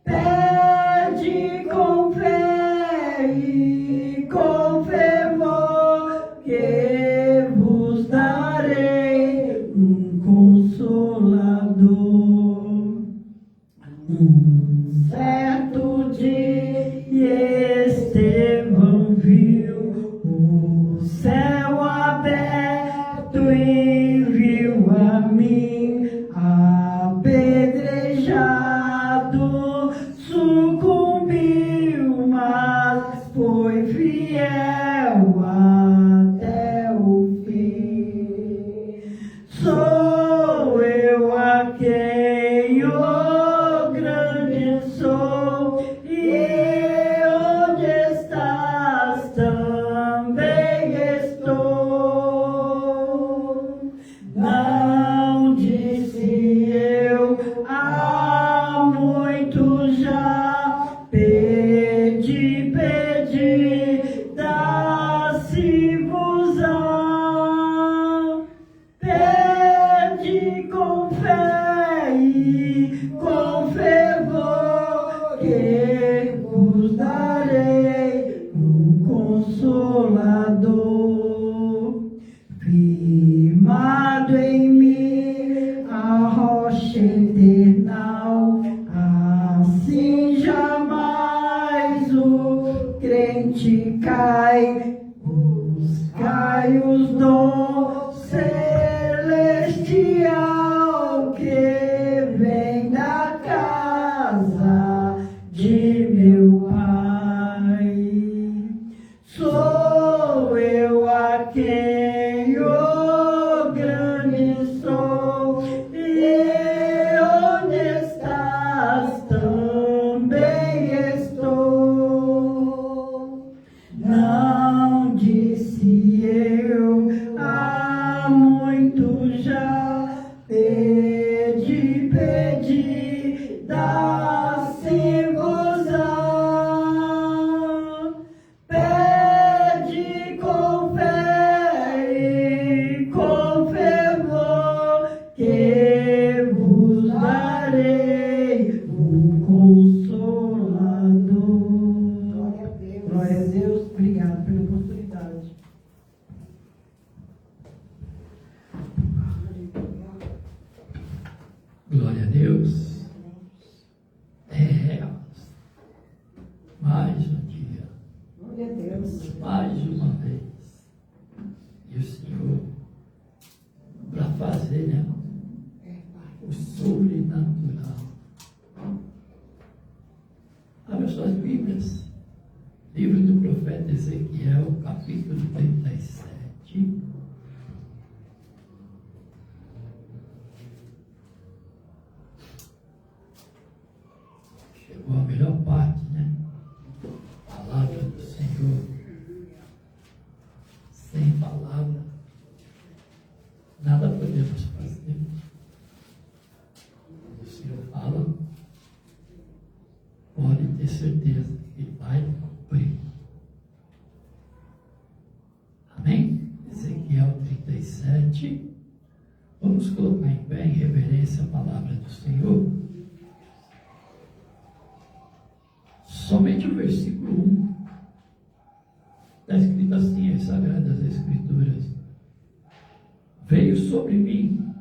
Pede com fé e com fervor, que vos darei um consolador. Certo dia Estevão viu o céu aberto e viu a mim apedrejado, sucumbiu, mas foi fiel até o fim. Sou eu aquele, oh grande sou, e onde estás também estou. Não disse eu há muito já, pedi, pedi, dá-se-vos que vos darei um consolador, firmado em mim a rocha eternal, assim jamais o crente cai. Buscai os dons celestial que vem da casa de meu Pai. Sou eu a quem o grande sou, e onde estás também estou. Não disse eu há muito já, pedi, pedi, dá-se-vos-á. Pede com fé e com fervor, que vos darei um consolador. Glória a Deus, obrigado pela oportunidade. Glória a Deus. Mais um dia, Glória a Deus. mais uma vez. E o Senhor, para fazer, né, o sobrenatural. Abra suas Bíblias. Livro do profeta Ezequiel, capítulo 37. Chegou a melhor parte, né? Palavra do Senhor. Sem palavra, nada podemos fazer. Quando o Senhor fala, pode ter certeza que vai cumprir. Amém? Ezequiel 37. Vamos colocar em pé em reverência a palavra do Senhor. Somente o versículo 1 está escrito assim em Sagradas Escrituras: veio sobre mim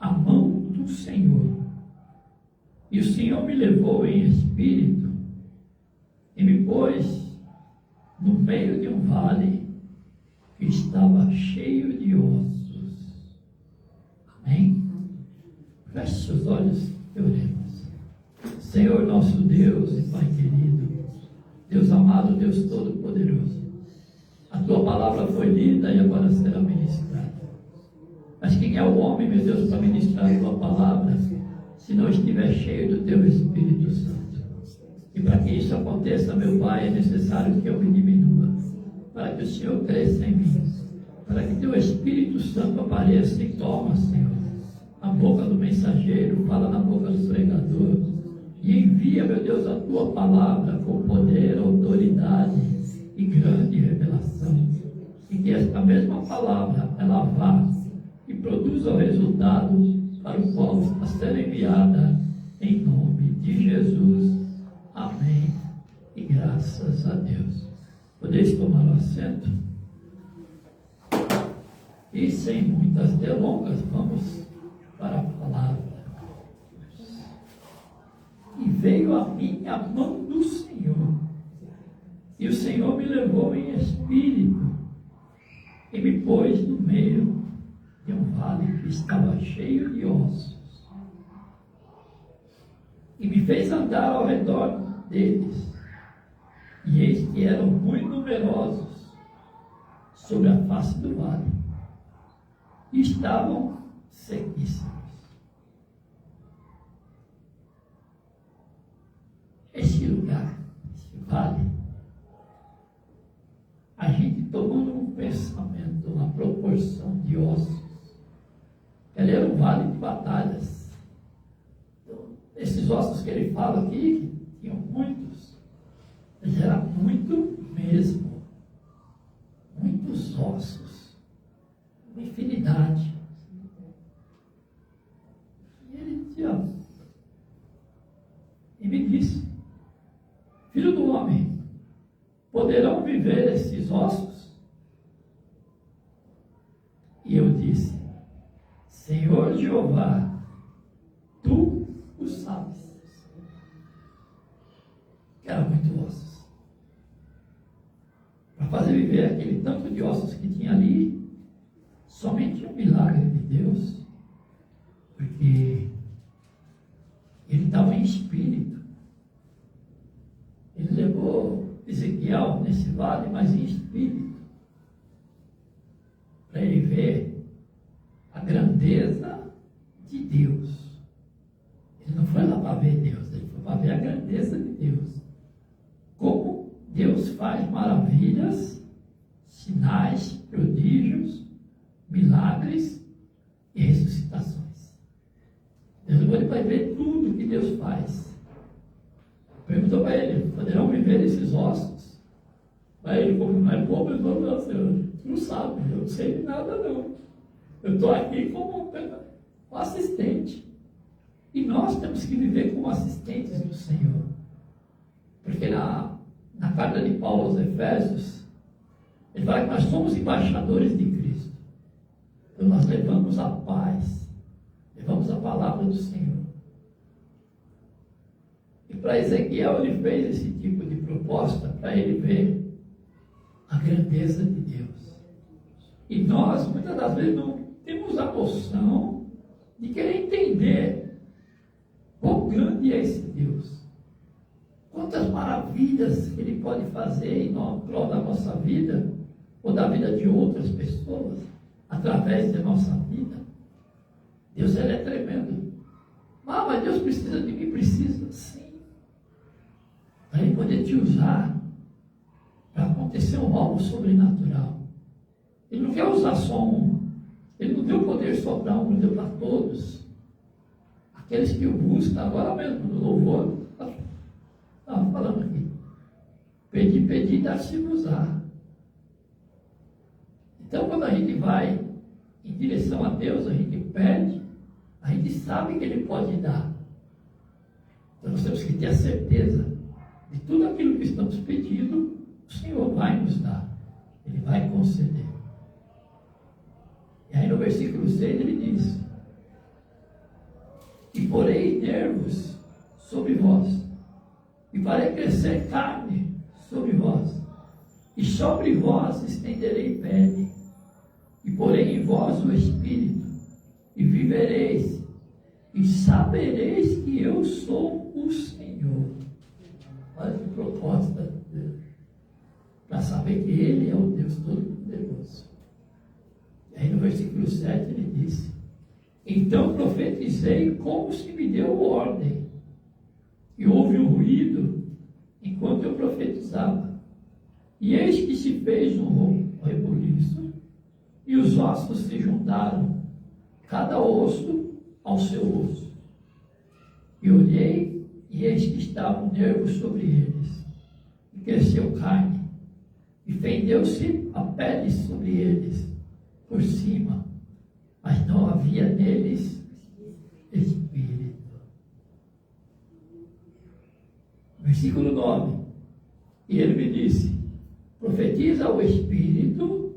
a mão do Senhor, e o Senhor me levou em espírito e me pôs no meio de um vale que estava cheio de ossos. Amém? Feche seus olhos e oremos. Senhor nosso Deus e Pai querido, Deus amado, Deus todo-poderoso, a Tua palavra foi lida e agora será ministrada. Mas quem é o homem, meu Deus, para ministrar a Tua palavra, se não estiver cheio do Teu Espírito Santo? E para que isso aconteça, meu Pai, é necessário que eu me diminua, para que o Senhor cresça em mim, para que Teu Espírito Santo apareça e toma, Senhor, a boca do mensageiro, fala na boca do pregador, e envia, meu Deus, a Tua palavra com poder, autoridade e grande revelação. E que esta mesma palavra, ela vá e produza o resultado para o qual está sendo enviada, em nome de Jesus. Amém. E graças a Deus. Podeis tomar o assento? E sem muitas delongas, vamos para a palavra. E veio a mim a mão do Senhor, e o Senhor me levou em espírito e me pôs no meio de um vale que estava cheio de ossos, e me fez andar ao redor deles, e eis que eram muito numerosos sobre a face do vale, e estavam sequíssimos. Esse lugar, esse vale, a gente tomando um pensamento, uma proporção de ossos, ele era um vale de batalhas. Então, esses ossos que ele fala aqui, que tinham muitos, eles eram muito mesmo, muitos ossos, uma infinidade. E ele dizia, e me disse: Filho do homem, poderão viver esses ossos? E eu disse: Senhor Jeová, tu o sabes. Era muito ossos. Para fazer viver aquele tanto de ossos que tinha ali, somente um milagre de Deus, porque ele estava em espírito. Ele levou Ezequiel nesse vale, mas em espírito, para ele ver a grandeza de Deus. Ele não foi lá para ver Deus, ele foi para ver a grandeza de Deus. Como Deus faz maravilhas, sinais, prodígios, milagres e ressuscitações. Deus vai ver tudo que Deus faz. Perguntou para ele: poderão viver esses ossos? Aí ele, como não é bobo, ele falou: não, Senhor, tu não sabe, eu não sei de nada não. Eu estou aqui como um assistente. E nós temos que viver como assistentes do Senhor. Porque na carta de Paulo aos Efésios, ele fala que nós somos embaixadores de Cristo. Então nós levamos a paz, levamos a palavra do Senhor. E para Ezequiel ele fez esse tipo de proposta para ele ver a grandeza de Deus. E nós, muitas das vezes, não temos a noção de querer entender quão grande é esse Deus. Quantas maravilhas Ele pode fazer em prol da nossa vida, ou da vida de outras pessoas, através da nossa vida. Deus, Ele é tremendo. Mas Deus precisa de mim? Precisa, sim. Para Ele poder te usar, para acontecer algo sobrenatural. Ele não quer usar só um. Ele não deu poder só para um, Ele deu para todos. Aqueles que o buscam, agora mesmo, no louvor, estava falando aqui. Pedi, dar-se-vos-á. Então, quando a gente vai em direção a Deus, a gente pede, a gente sabe que Ele pode dar. Então, nós temos que ter a certeza de tudo aquilo que estamos pedindo, o Senhor vai nos dar. Ele vai conceder. E aí, no versículo 6, ele diz: E porei nervos sobre vós, e farei crescer carne sobre vós, e sobre vós estenderei pele, e porei em vós o espírito, e vivereis, e sabereis que eu sou o Senhor. Olha que proposta de Deus, para saber que Ele é o Deus Todo-Poderoso. E aí no versículo 7 ele disse: Então profetizei como se me deu ordem, e houve um ruído enquanto eu profetizava. E eis que se fez um rebuliço, e os ossos se juntaram, cada osso ao seu osso. E olhei, e eis que estavam nervos sobre eles, e cresceu carne, e fendeu-se a pele sobre eles, por cima, mas não havia neles espírito. Versículo 9. E ele me disse: profetiza ao Espírito,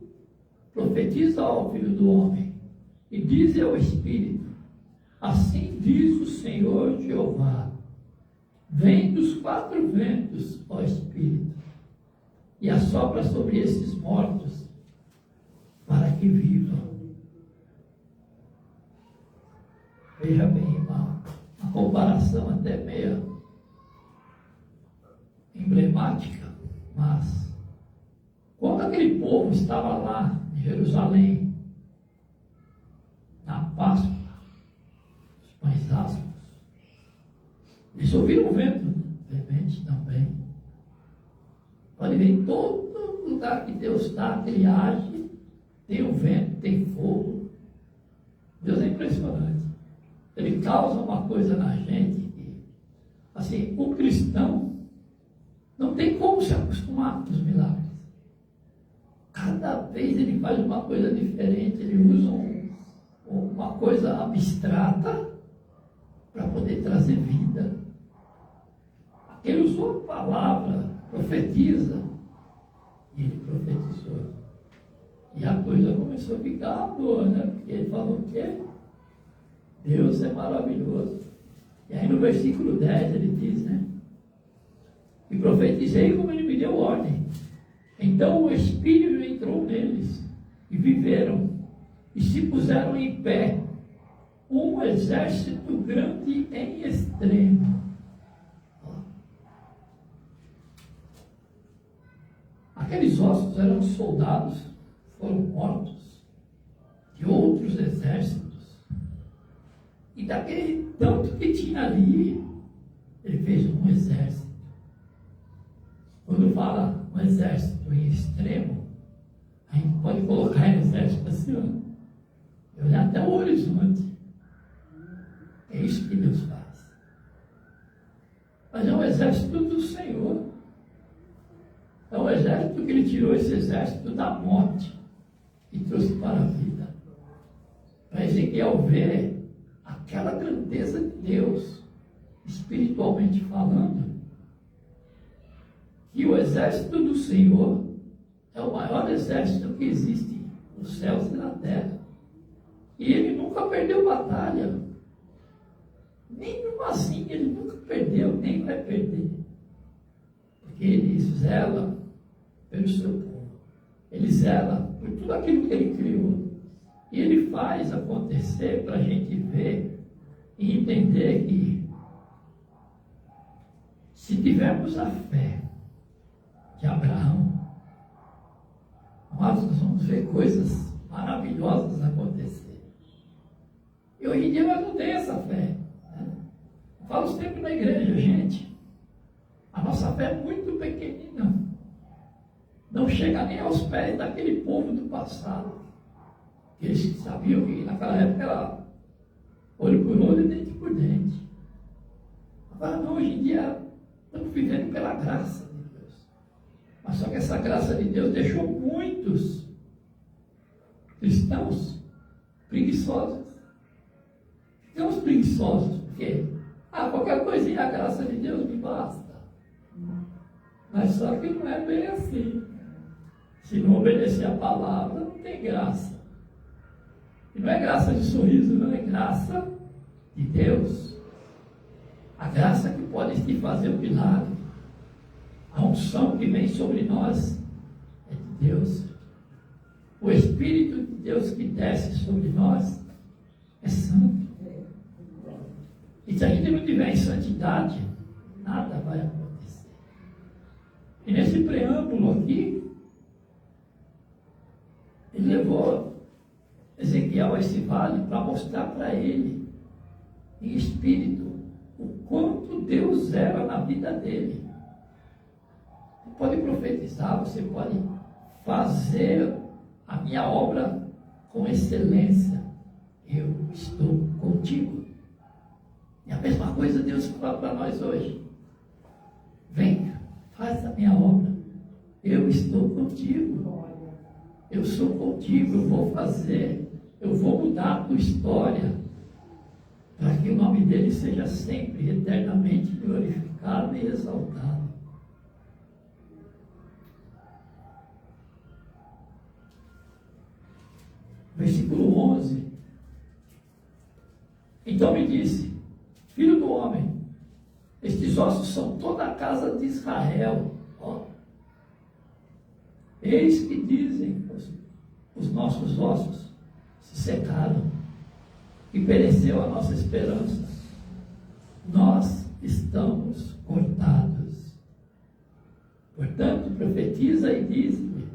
profetiza ao Filho do Homem, e diz ao Espírito: assim diz o Senhor Jeová: vem dos 4 ventos, ó Espírito, e assopra sobre esses mortos, para que vivam. Veja bem, uma comparação até meia emblemática, mas quando aquele povo estava lá em Jerusalém, na Páscoa, os pães asmos, eles ouviram o vento, de repente também. Pode ver, em todo lugar que Deus está, Ele age, tem o vento, tem fogo. Deus é impressionante. Ele causa uma coisa na gente que, assim, o cristão não tem como se acostumar com os milagres. Cada vez ele faz uma coisa diferente, ele usa uma coisa abstrata para poder trazer vida. Ele usou a palavra, profetiza, e ele profetizou. E a coisa começou a ficar boa, né? Porque ele falou o quê? Deus é maravilhoso. E aí no versículo 10 ele diz, né? E profetizei como ele me deu ordem. Então o Espírito entrou neles, e viveram, e se puseram em pé, um exército grande em extremo. Aqueles ossos eram soldados, foram mortos, de outros exércitos. E daquele tanto que tinha ali, ele fez um exército. Quando fala um exército em extremo, a gente pode colocar em exército assim, ó, e olhar até o horizonte. É isso que Deus faz. Mas é um exército do Senhor. É um exército que ele tirou esse exército da morte e trouxe para a vida. Para Ezequiel ver aquela grandeza de Deus, espiritualmente falando, que o exército do Senhor é o maior exército que existe nos céus e na terra. E ele nunca perdeu batalha. Nenhuma assim, ele nunca perdeu, nem vai perder. Porque ele zela pelo seu povo. Ele zela por tudo aquilo que ele criou. E ele faz acontecer para a gente ver e entender que se tivermos a fé de Abraão, nós vamos ver coisas maravilhosas acontecer. E hoje em dia nós não temos essa fé. Eu falo sempre na igreja, gente. A nossa fé é muito pequenina. Não chega nem aos pés daquele povo do passado. Eles sabiam que naquela época era olho por olho e dente por dente. Agora não, hoje em dia estamos vivendo pela graça de Deus. Mas só que essa graça de Deus deixou muitos cristãos preguiçosos. Ficamos preguiçosos, porque qualquer coisinha a graça de Deus me basta. Mas só que não é bem assim. Se não obedecer a palavra, não tem graça. E não é graça de sorriso, não é graça de Deus. A graça que pode te fazer o milagre. A unção que vem sobre nós é de Deus. O Espírito de Deus que desce sobre nós é santo. E se a gente não tiver em santidade, nada vai acontecer. E nesse preâmbulo aqui, ele levou Ezequiel a esse vale para mostrar para ele, em espírito, o quanto Deus era na vida dele. Você pode profetizar, você pode fazer a minha obra com excelência. Eu estou contigo. E a mesma coisa Deus fala para nós hoje. Vem, faz a minha obra. Eu estou contigo. Eu sou contigo, eu vou fazer. Eu vou mudar a tua história. Para que o nome dele seja sempre, eternamente glorificado e exaltado. Versículo 11. Então me disse: Filho do homem, estes ossos são toda a casa de Israel. Eis que dizem os nossos ossos se secaram e pereceu a nossa esperança. Nós estamos cortados. Portanto, profetiza e diz-me: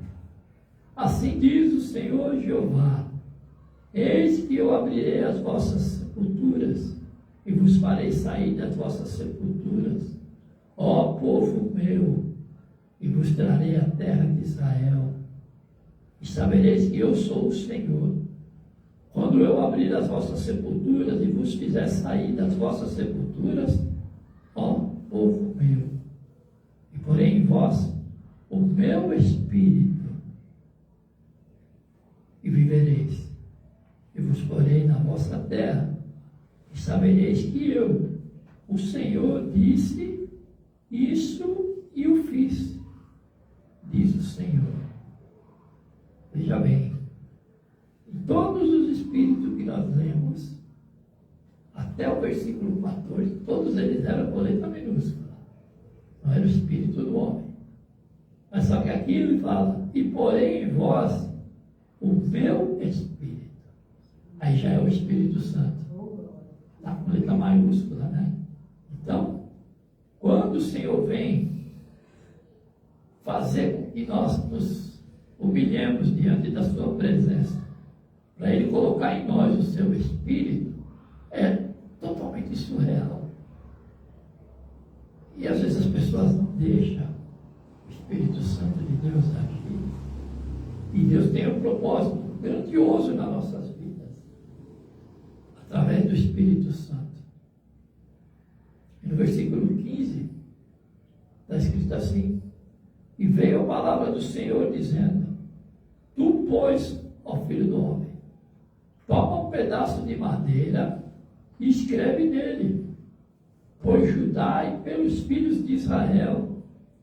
assim diz o Senhor Jeová: eis que eu abrirei as vossas sepulturas e vos farei sair das vossas sepulturas, ó povo meu, e vos trarei a terra de Israel. E sabereis que eu sou o Senhor, quando eu abrir as vossas sepulturas e vos fizer sair das vossas sepulturas, ó povo meu, e porei em vós o meu espírito, e vivereis, e vos porei na vossa terra, e sabereis que eu, o Senhor, disse Isso e o fiz, diz o Senhor. Veja bem, em todos os espíritos que nós lemos, até o versículo 14, todos eles eram com letra minúscula. Não era o espírito do homem. Mas só que aqui ele fala, e porém em vós o meu espírito. Aí já é o Espírito Santo. Está com letra maiúscula, né? Então, quando o Senhor vem fazer com que nós nos humilhemos diante da sua presença, para Ele colocar em nós o seu Espírito, é totalmente surreal. E às vezes as pessoas não deixam o Espírito Santo de Deus agir. E Deus tem um propósito grandioso nas nossas vidas, através do Espírito Santo. E no versículo 15, está escrito assim: e veio a palavra do Senhor dizendo, tu, pois, ó filho do homem, toma um pedaço de madeira e escreve nele, por Judá e pelos filhos de Israel,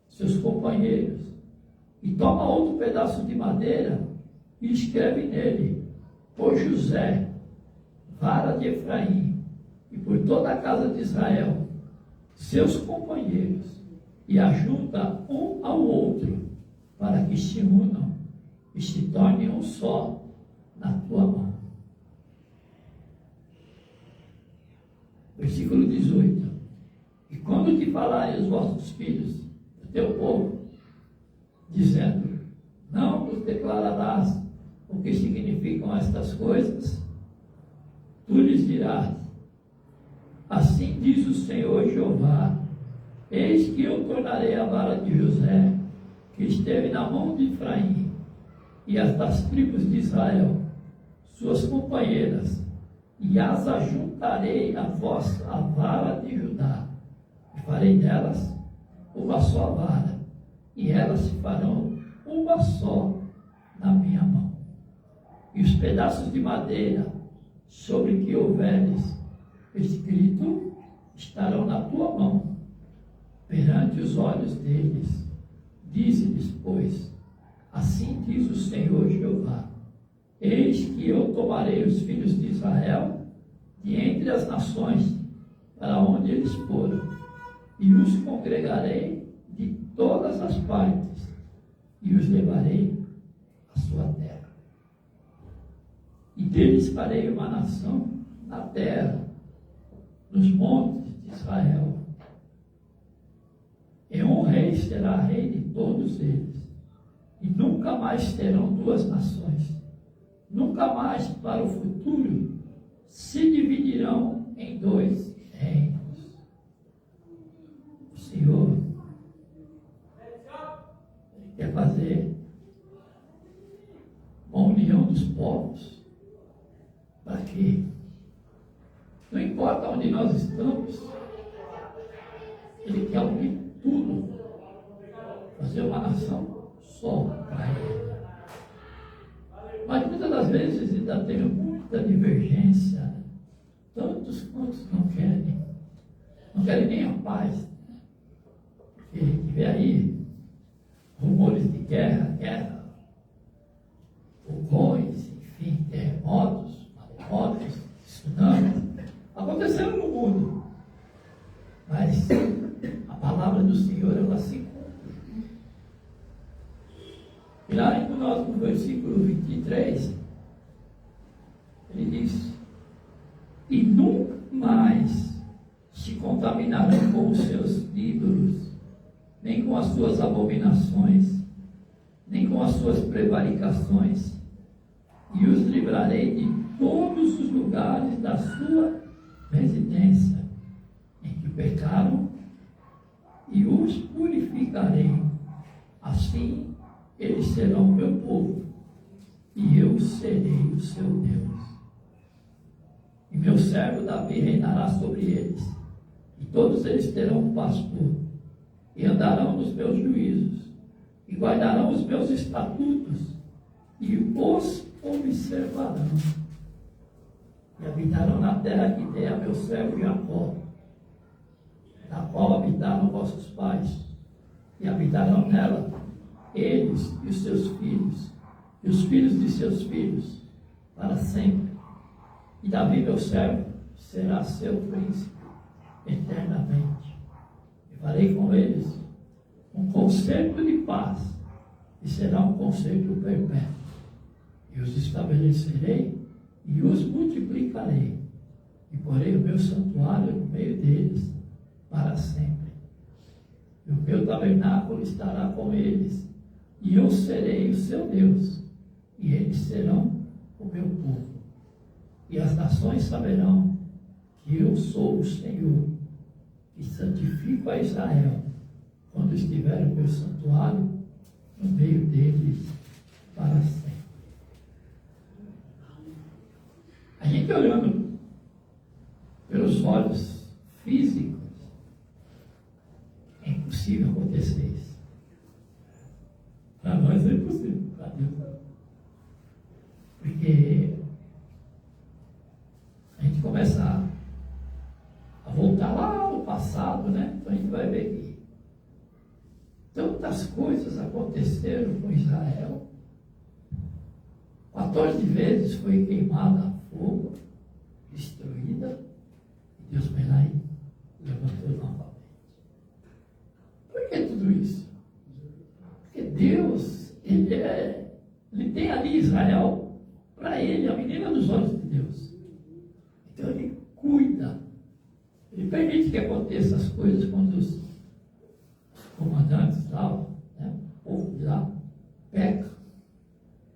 seus companheiros, e toma outro pedaço de madeira e escreve nele, por José, vara de Efraim, e por toda a casa de Israel, seus companheiros, e ajunta um ao outro, para que se unam e se tornem um só na tua mão. Versículo 18. E quando te falarem os vossos filhos, o teu povo, dizendo, não vos declararás o que significam estas coisas, tu lhes dirás, assim diz o Senhor Jeová, eis que eu tornarei a vara de José, que esteve na mão de Efraim, e as das tribos de Israel, suas companheiras, e as ajuntarei a vós a vara de Judá, e farei delas uma só vara, e elas se farão uma só na minha mão. E os pedaços de madeira sobre que houveres escrito estarão na tua mão, perante os olhos deles. Dize-lhes, pois, assim diz o Senhor Jeová, eis que eu tomarei os filhos de Israel de entre as nações, para onde eles foram, e os congregarei de todas as partes, e os levarei à sua terra. E deles farei uma nação na terra, nos montes de Israel. E um rei será rei de todos eles, e nunca mais terão duas nações, nunca mais para o futuro se dividirão em dois reinos. O Senhor quer fazer uma união dos povos, para que, não importa onde nós estamos, Ele quer unir tudo, fazer uma nação só para Ele. Mas muitas das vezes ainda tem muita divergência, tantos quantos não querem nem a paz, porque vê aí rumores de guerra, vulcões, enfim, terremotos, maremotos, tsunamis, acontecendo no mundo. Mas a palavra do Senhor, ela se cumpre. E lá no versículo 23, ele diz, e nunca mais se contaminarão com os seus ídolos, nem com as suas abominações, nem com as suas prevaricações, e os livrarei de todos os lugares da sua residência, em que pecaram, e os purificarei. Assim eles serão meu povo, e eu serei o seu Deus. E meu servo Davi reinará sobre eles, e todos eles terão um pastor, e andarão nos meus juízos, e guardarão os meus estatutos, e os observarão, e habitarão na terra que dei a meu servo Jacó, da a qual habitaram vossos pais, e habitarão nela eles e os seus filhos, e os filhos de seus filhos, para sempre. E Davi, meu servo, será seu príncipe eternamente. E farei com eles um concerto de paz, e será um concerto perpétuo. E os estabelecerei e os multiplicarei, e porei o meu santuário no meio deles para sempre. E o meu tabernáculo estará com eles, e eu serei o seu Deus, e eles serão o meu povo. E as nações saberão que eu sou o Senhor, que santifico a Israel, quando estiver o meu santuário no meio deles para sempre. A gente olhando pelos olhos físicos, é impossível acontecer isso. Para nós é impossível, para Deus não. Porque a gente começa a voltar lá no passado, né? Então a gente vai ver que tantas coisas aconteceram com Israel. 14 vezes foi queimada a fogo, destruída, e Deus foi lá e levantou novamente. Por que tudo isso? Porque Deus, Ele tem ali Israel para Ele, a menina dos olhos de Deus. Então Ele cuida, Ele permite que aconteçam as coisas quando os comandantes lá, né, o povo de lá, peca.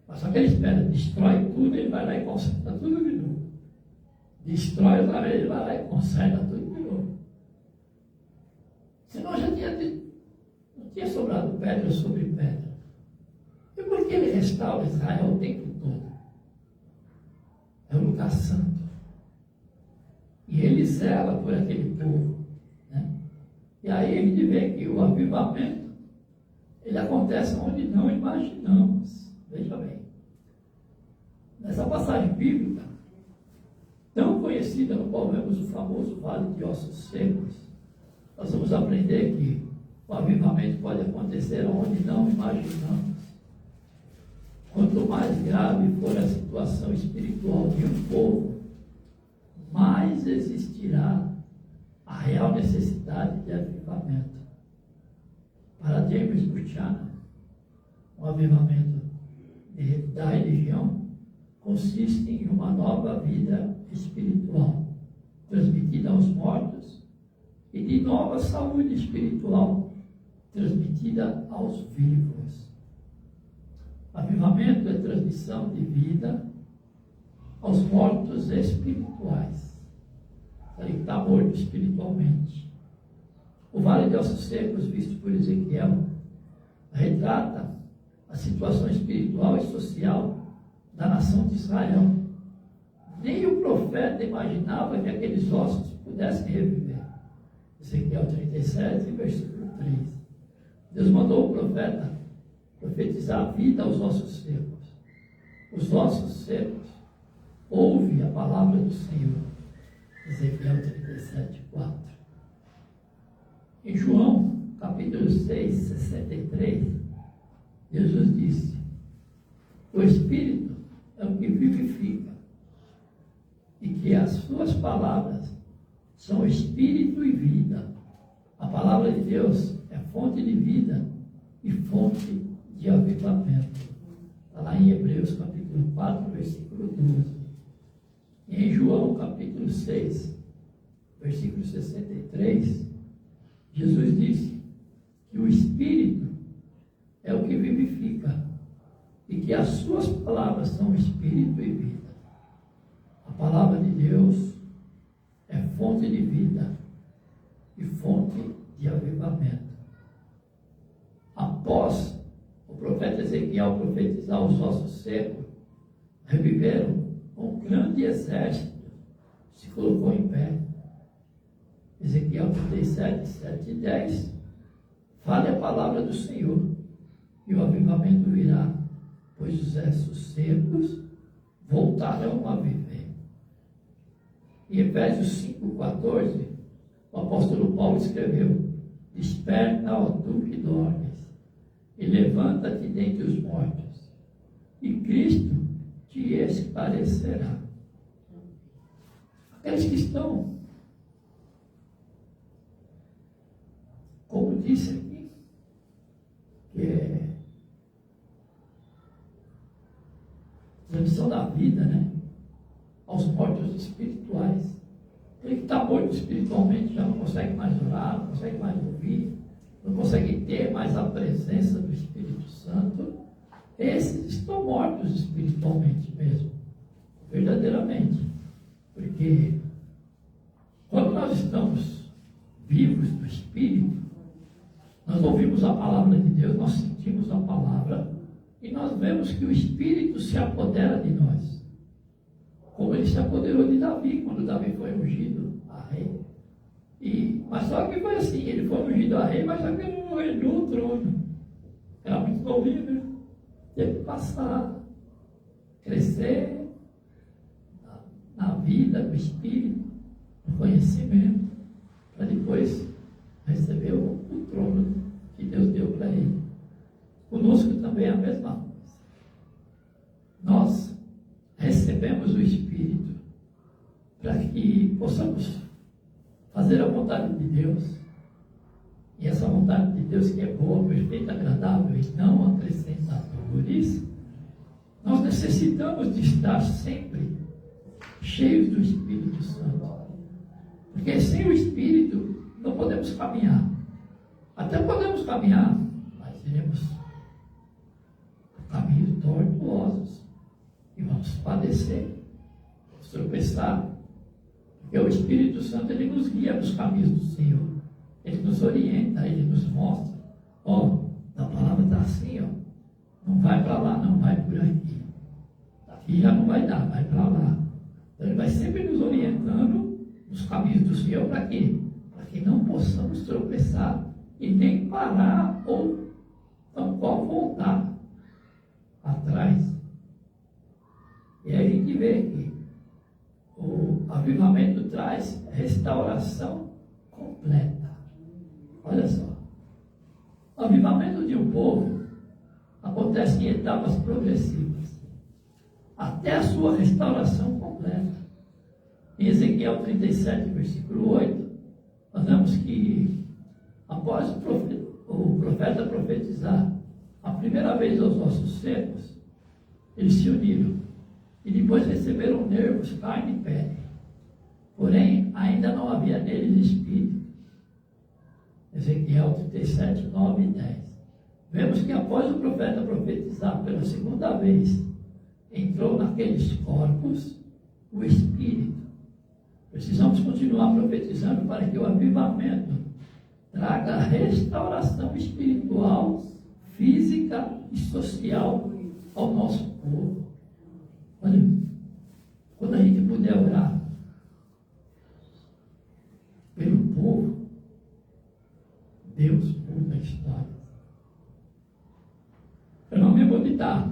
Mas só que ele espera, destrói tudo, ele vai lá e conserta tudo de novo. Destrói outra vez, ele vai lá e conserta tudo de novo. Senão já não tinha sobrado pedra sobre pedra. E por que ele restaura Israel o tempo todo? É um lugar santo. E ele zela por aquele povo. Né? E aí a gente vê que o avivamento, ele acontece onde não imaginamos. Veja bem. Nessa passagem bíblica, tão conhecida, no qual vemos o famoso Vale de Ossos Secos, nós vamos aprender que o avivamento pode acontecer onde não imaginamos. Quanto mais grave for a situação espiritual de um povo, mais existirá a real necessidade de avivamento. Para James Buchanan, o avivamento da religião consiste em uma nova vida espiritual, transmitida aos mortos, e de nova saúde espiritual, transmitida aos vivos. Avivamento é transmissão de vida aos mortos espirituais. Ele está morto espiritualmente. O Vale de Ossos Secos, visto por Ezequiel, retrata a situação espiritual e social da nação de Israel. Nem o profeta imaginava que aqueles ossos pudessem reviver. Ezequiel 37, versículo 3. Deus mandou o profeta profetizar a vida aos ossos secos. Os ossos secos ouvem a palavra do Senhor. Ezequiel 37, 4. Em João, capítulo 6, 63, Jesus disse: o Espírito é o que vivifica, e que as suas palavras são Espírito e vida. A palavra de Deus é fonte de vida e fonte de avivamento. Está lá em Hebreus, capítulo 4, versículo 12. E em João, capítulo 6, versículo 63, Jesus disse que o Espírito é o que vivifica, e que as suas palavras são Espírito e vida. A palavra de Deus é fonte de vida e fonte de avivamento. Após o profeta Ezequiel profetizar os ossos secos, reviveram um grande exército, se colocou em pé. Ezequiel 37, 7 e 10. Fale a palavra do Senhor, e o avivamento virá, pois os ossos secos voltarão a viver. Em Efésios 5, 14, O apóstolo Paulo escreveu: desperta, ó tu que dormes, e levanta-te dentre os mortos, e Cristo te esclarecerá. Aqueles que estão, como disse aqui, que é transmissão da vida, né? Aos mortos espirituais. Ele que está morto espiritualmente já não consegue mais orar, não consegue mais ouvir, não consegue ter mais a presença do Espírito Santo. Esses estão mortos espiritualmente mesmo, verdadeiramente. Porque quando nós estamos vivos do Espírito, nós ouvimos a palavra de Deus, nós sentimos a palavra e nós vemos que o Espírito se apodera de nós. Como ele se apoderou de Davi, quando Davi foi ungido a rei. Mas só que foi assim, ele foi ungido a rei, mas só que ele não herdou o trono. Era muito novinho, né? Teve que passar, crescer na vida do Espírito, no conhecimento, para depois receber o trono que Deus deu para ele. Conosco também é a mesma coisa. Nós recebemos o Espírito para que possamos fazer a vontade de Deus. E essa vontade de Deus que é boa, perfeita, agradável e não acrescentadores, nós necessitamos de estar sempre cheios do Espírito Santo. Porque sem o Espírito não podemos caminhar. Até podemos caminhar, mas iremos caminhos tortuosos. E vamos padecer, vamos tropeçar, porque o Espírito Santo, ele nos guia nos caminhos do Senhor, ele nos orienta, ele nos mostra, ó, a palavra está assim, ó, não vai para lá, não, vai por aqui, aqui já não vai dar, vai para lá. Então ele vai sempre nos orientando nos caminhos do Senhor, para quê? Para que não possamos tropeçar e nem parar ou tampouco voltar atrás. E aí a gente vê que o avivamento traz restauração completa. Olha só. O avivamento de um povo acontece em etapas progressivas, até a sua restauração completa. Em Ezequiel 37, versículo 8, nós vemos que após o profeta profetizar a primeira vez aos ossos secos, eles se uniram. E depois receberam nervos, carne e pele. Porém, ainda não havia neles espírito. Ezequiel 37, 9 e 10. Vemos que após o profeta profetizar pela segunda vez, entrou naqueles corpos o espírito. Precisamos continuar profetizando para que o avivamento traga restauração espiritual, física e social ao nosso povo. Olha, quando a gente puder orar pelo povo, Deus muda a história. Eu não me vou ditar,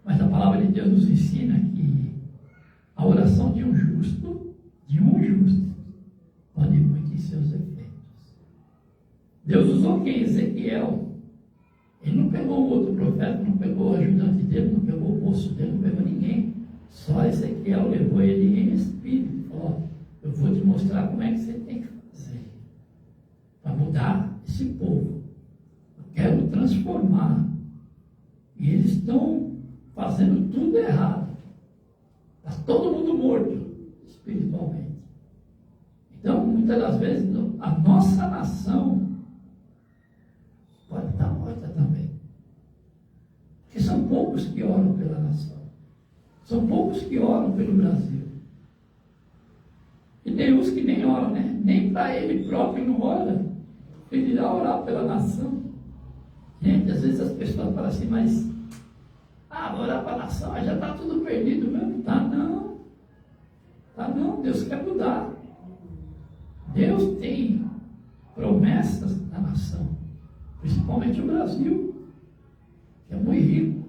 mas a palavra de Deus nos ensina que a oração de um justo, pode muito em seus efeitos. Deus usou quem? Ezequiel. Ele não pegou o outro profeta, não pegou o ajudante dele, não pegou o moço dele, não pegou ninguém. Só Ezequiel levou ele em espírito. Falou: eu vou te mostrar como é que você tem que fazer para mudar esse povo. Eu quero transformar. E eles estão fazendo tudo errado. Está todo mundo morto espiritualmente. Então, muitas das vezes, a nossa nação pode estar morta também. Porque são poucos que oram pela nação. São poucos que oram pelo Brasil. E tem uns que nem oram, né? Nem para ele próprio não ora. Ele irá orar pela nação. Gente, às vezes as pessoas falam assim, mas orar para a nação, já está tudo perdido mesmo. Tá não. Deus quer mudar. Deus tem promessas na nação. Principalmente o Brasil, que é muito rico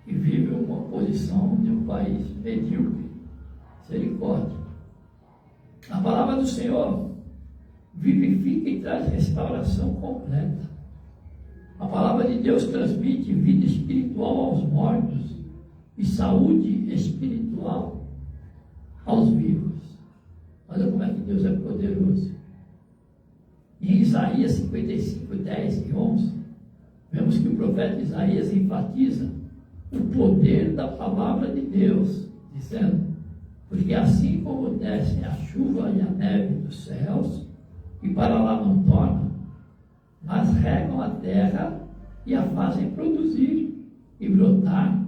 e vive uma posição de um país medíocre. Misericórdia. A palavra do Senhor vivifica e traz restauração completa. A palavra de Deus transmite vida espiritual aos mortos e saúde espiritual aos vivos. Olha como é que Deus é poderoso. Em Isaías 55, 10 e 11, vemos que o profeta Isaías enfatiza o poder da palavra de Deus, dizendo: porque assim como descem a chuva e a neve dos céus, e para lá não tornam, mas regam a terra e a fazem produzir e brotar,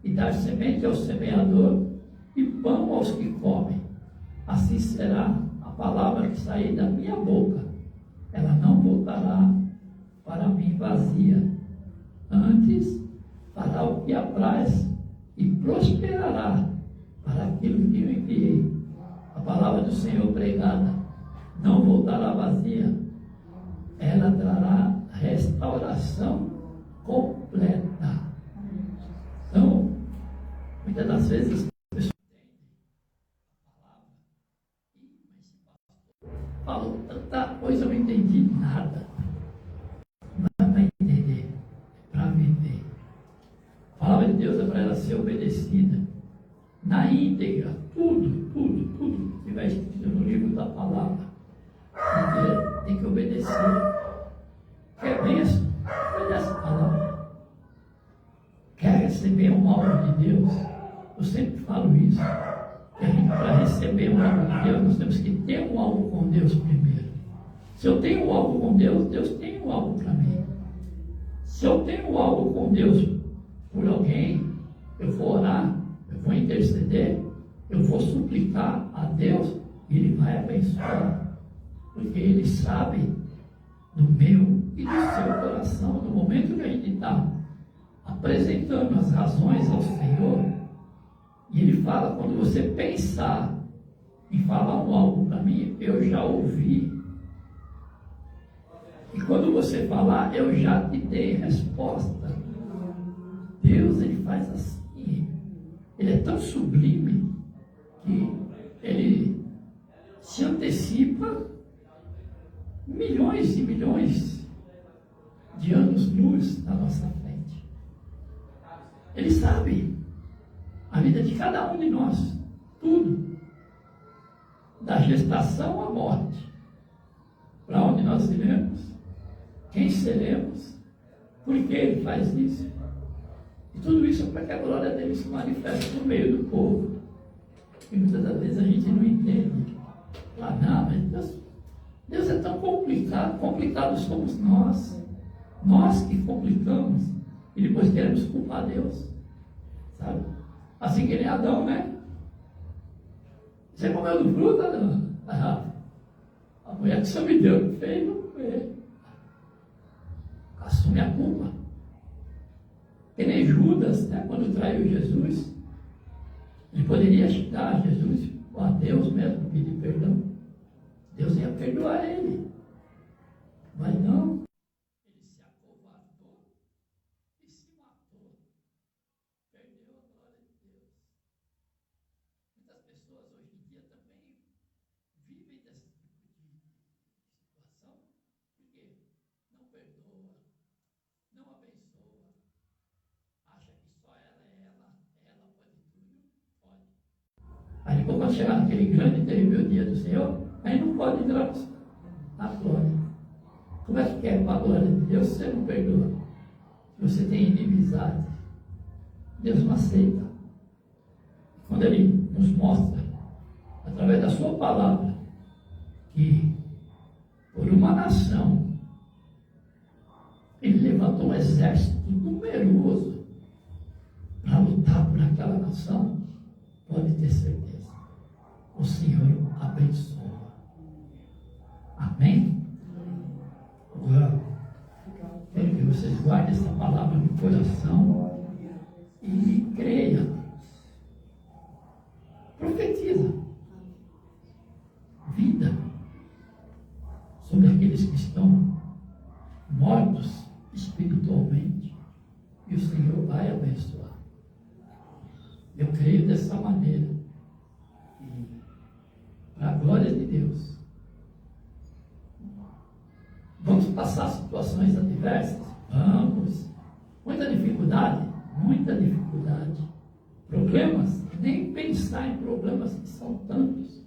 e dar semente ao semeador e pão aos que comem, assim será a palavra que sair da minha boca. Ela não voltará para mim vazia, antes fará o que apraz e prosperará para aquilo que eu enviei. A palavra do Senhor pregada não voltará vazia, ela trará restauração completa. Então, muitas das vezes as pessoas entendem a palavra e esse pastor falou tanta coisa, eu não entendi nada. Não é para entender, é para viver. A palavra de Deus é para ela ser obedecida na íntegra, tudo que estiver escrito no livro da palavra. Tem que obedecer. Quer bênção? Obedece a palavra. Quer receber uma obra de Deus? Eu sempre falo isso. Que a gente, para receber uma obra de Deus, nós temos que ter um algo com Deus primeiro. Se eu tenho algo com Deus, Deus tem algo para mim. Se eu tenho algo com Deus por alguém, eu vou orar, eu vou interceder, eu vou suplicar a Deus e Ele vai abençoar. Porque Ele sabe do meu e do seu coração. No momento que a gente está apresentando as razões ao Senhor, e Ele fala: quando você pensar em falar algo para mim, eu já ouvi. E quando você falar, eu já te dei resposta. Deus, Ele faz assim. Ele é tão sublime que Ele se antecipa milhões e milhões de anos-luz na nossa frente. Ele sabe a vida de cada um de nós, tudo, da gestação à morte, para onde nós iremos, quem seremos, por que Ele faz isso. E tudo isso é para que a glória dele se manifeste no meio do povo. E muitas das vezes a gente não entende. Ah, não, mas Deus é tão complicado, complicados somos nós. Nós que complicamos e depois queremos culpar Deus. Sabe? Assim que nem Adão, né? Você comeu do fruto, Adão? A mulher que o Senhor me deu, que fez, não comer. Assume a culpa. Que nem Judas, né, quando traiu Jesus, ele poderia chegar a Jesus, ou a Deus mesmo, pedir perdão. Deus ia perdoar ele. Mas não. Ele se acovardou e se matou. Perdeu a glória de Deus. Muitas pessoas hoje em dia também vivem desse tipo de situação, porque não perdoa, não abençoa. Acha que só ela pode tudo, pode. Aí depois quando chegar naquele grande e terrível dia do Senhor, aí não pode entrar na glória. Como é que é para a glória de Deus se você não perdoa? Se você tem inimizade, Deus não aceita. Quando Ele nos mostra, através da sua palavra, que por uma nação Ele levantou um exército numeroso para lutar por aquela nação, pode ter certeza, o Senhor abençoa. Amém? Agora, quero que vocês guardem essa palavra no coração e creia. Profetiza vida sobre aqueles que estão mortos espiritualmente, e o Senhor vai abençoar. Eu creio dessa maneira. E para a glória de Deus. Vamos passar situações adversas? Vamos. Muita dificuldade? Muita dificuldade. Problemas? Nem pensar em problemas que são tantos.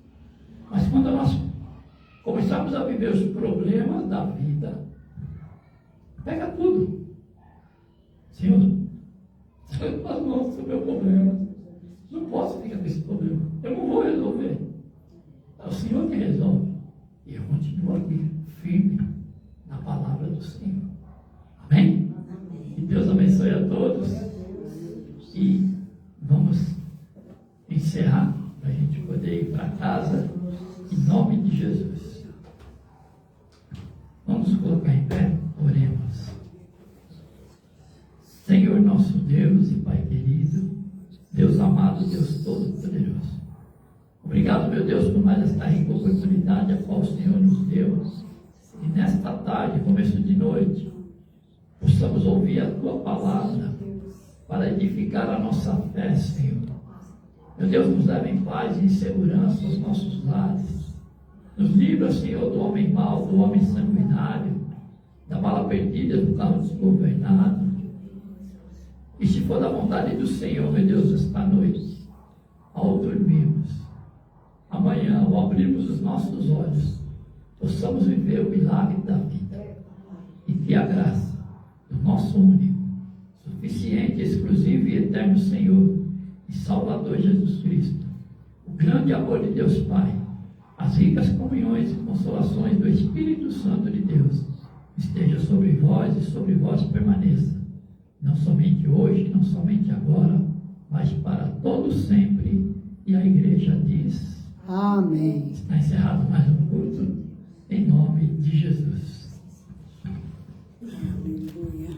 Mas quando nós começamos a viver os problemas da vida, pega tudo. Senhor, eu faço nosso meu problema. Não posso ficar com esse problema. Eu não vou resolver. É o Senhor que resolve. E eu continuo aqui, firme na palavra do Senhor. Amém? Que Deus abençoe a todos. E vamos encerrar para a gente poder ir para casa. Em nome de Jesus. Vamos colocar em pé. Oremos. Senhor nosso Deus e Pai querido, Deus amado, Deus todo-poderoso. Obrigado, meu Deus, por mais esta rica oportunidade a qual o Senhor nos deu. E nesta tarde, começo de noite, possamos ouvir a Tua palavra para edificar a nossa fé, Senhor. Meu Deus, nos leva em paz e em segurança aos nossos lares. Nos livra, Senhor, do homem mau, do homem sanguinário, da bala perdida, do carro desgovernado. E se for da vontade do Senhor, meu Deus, esta noite, ao dormirmos, amanhã, ao abrirmos os nossos olhos, possamos viver o milagre da vida e ter a graça do nosso único, suficiente, exclusivo e eterno Senhor e Salvador Jesus Cristo, o grande amor de Deus Pai, as ricas comunhões e consolações do Espírito Santo de Deus esteja sobre vós e sobre vós permaneça, não somente hoje, não somente agora, mas para todo sempre. E a igreja diz: Amém. Está encerrado mais um culto, em nome de Jesus. Aleluia.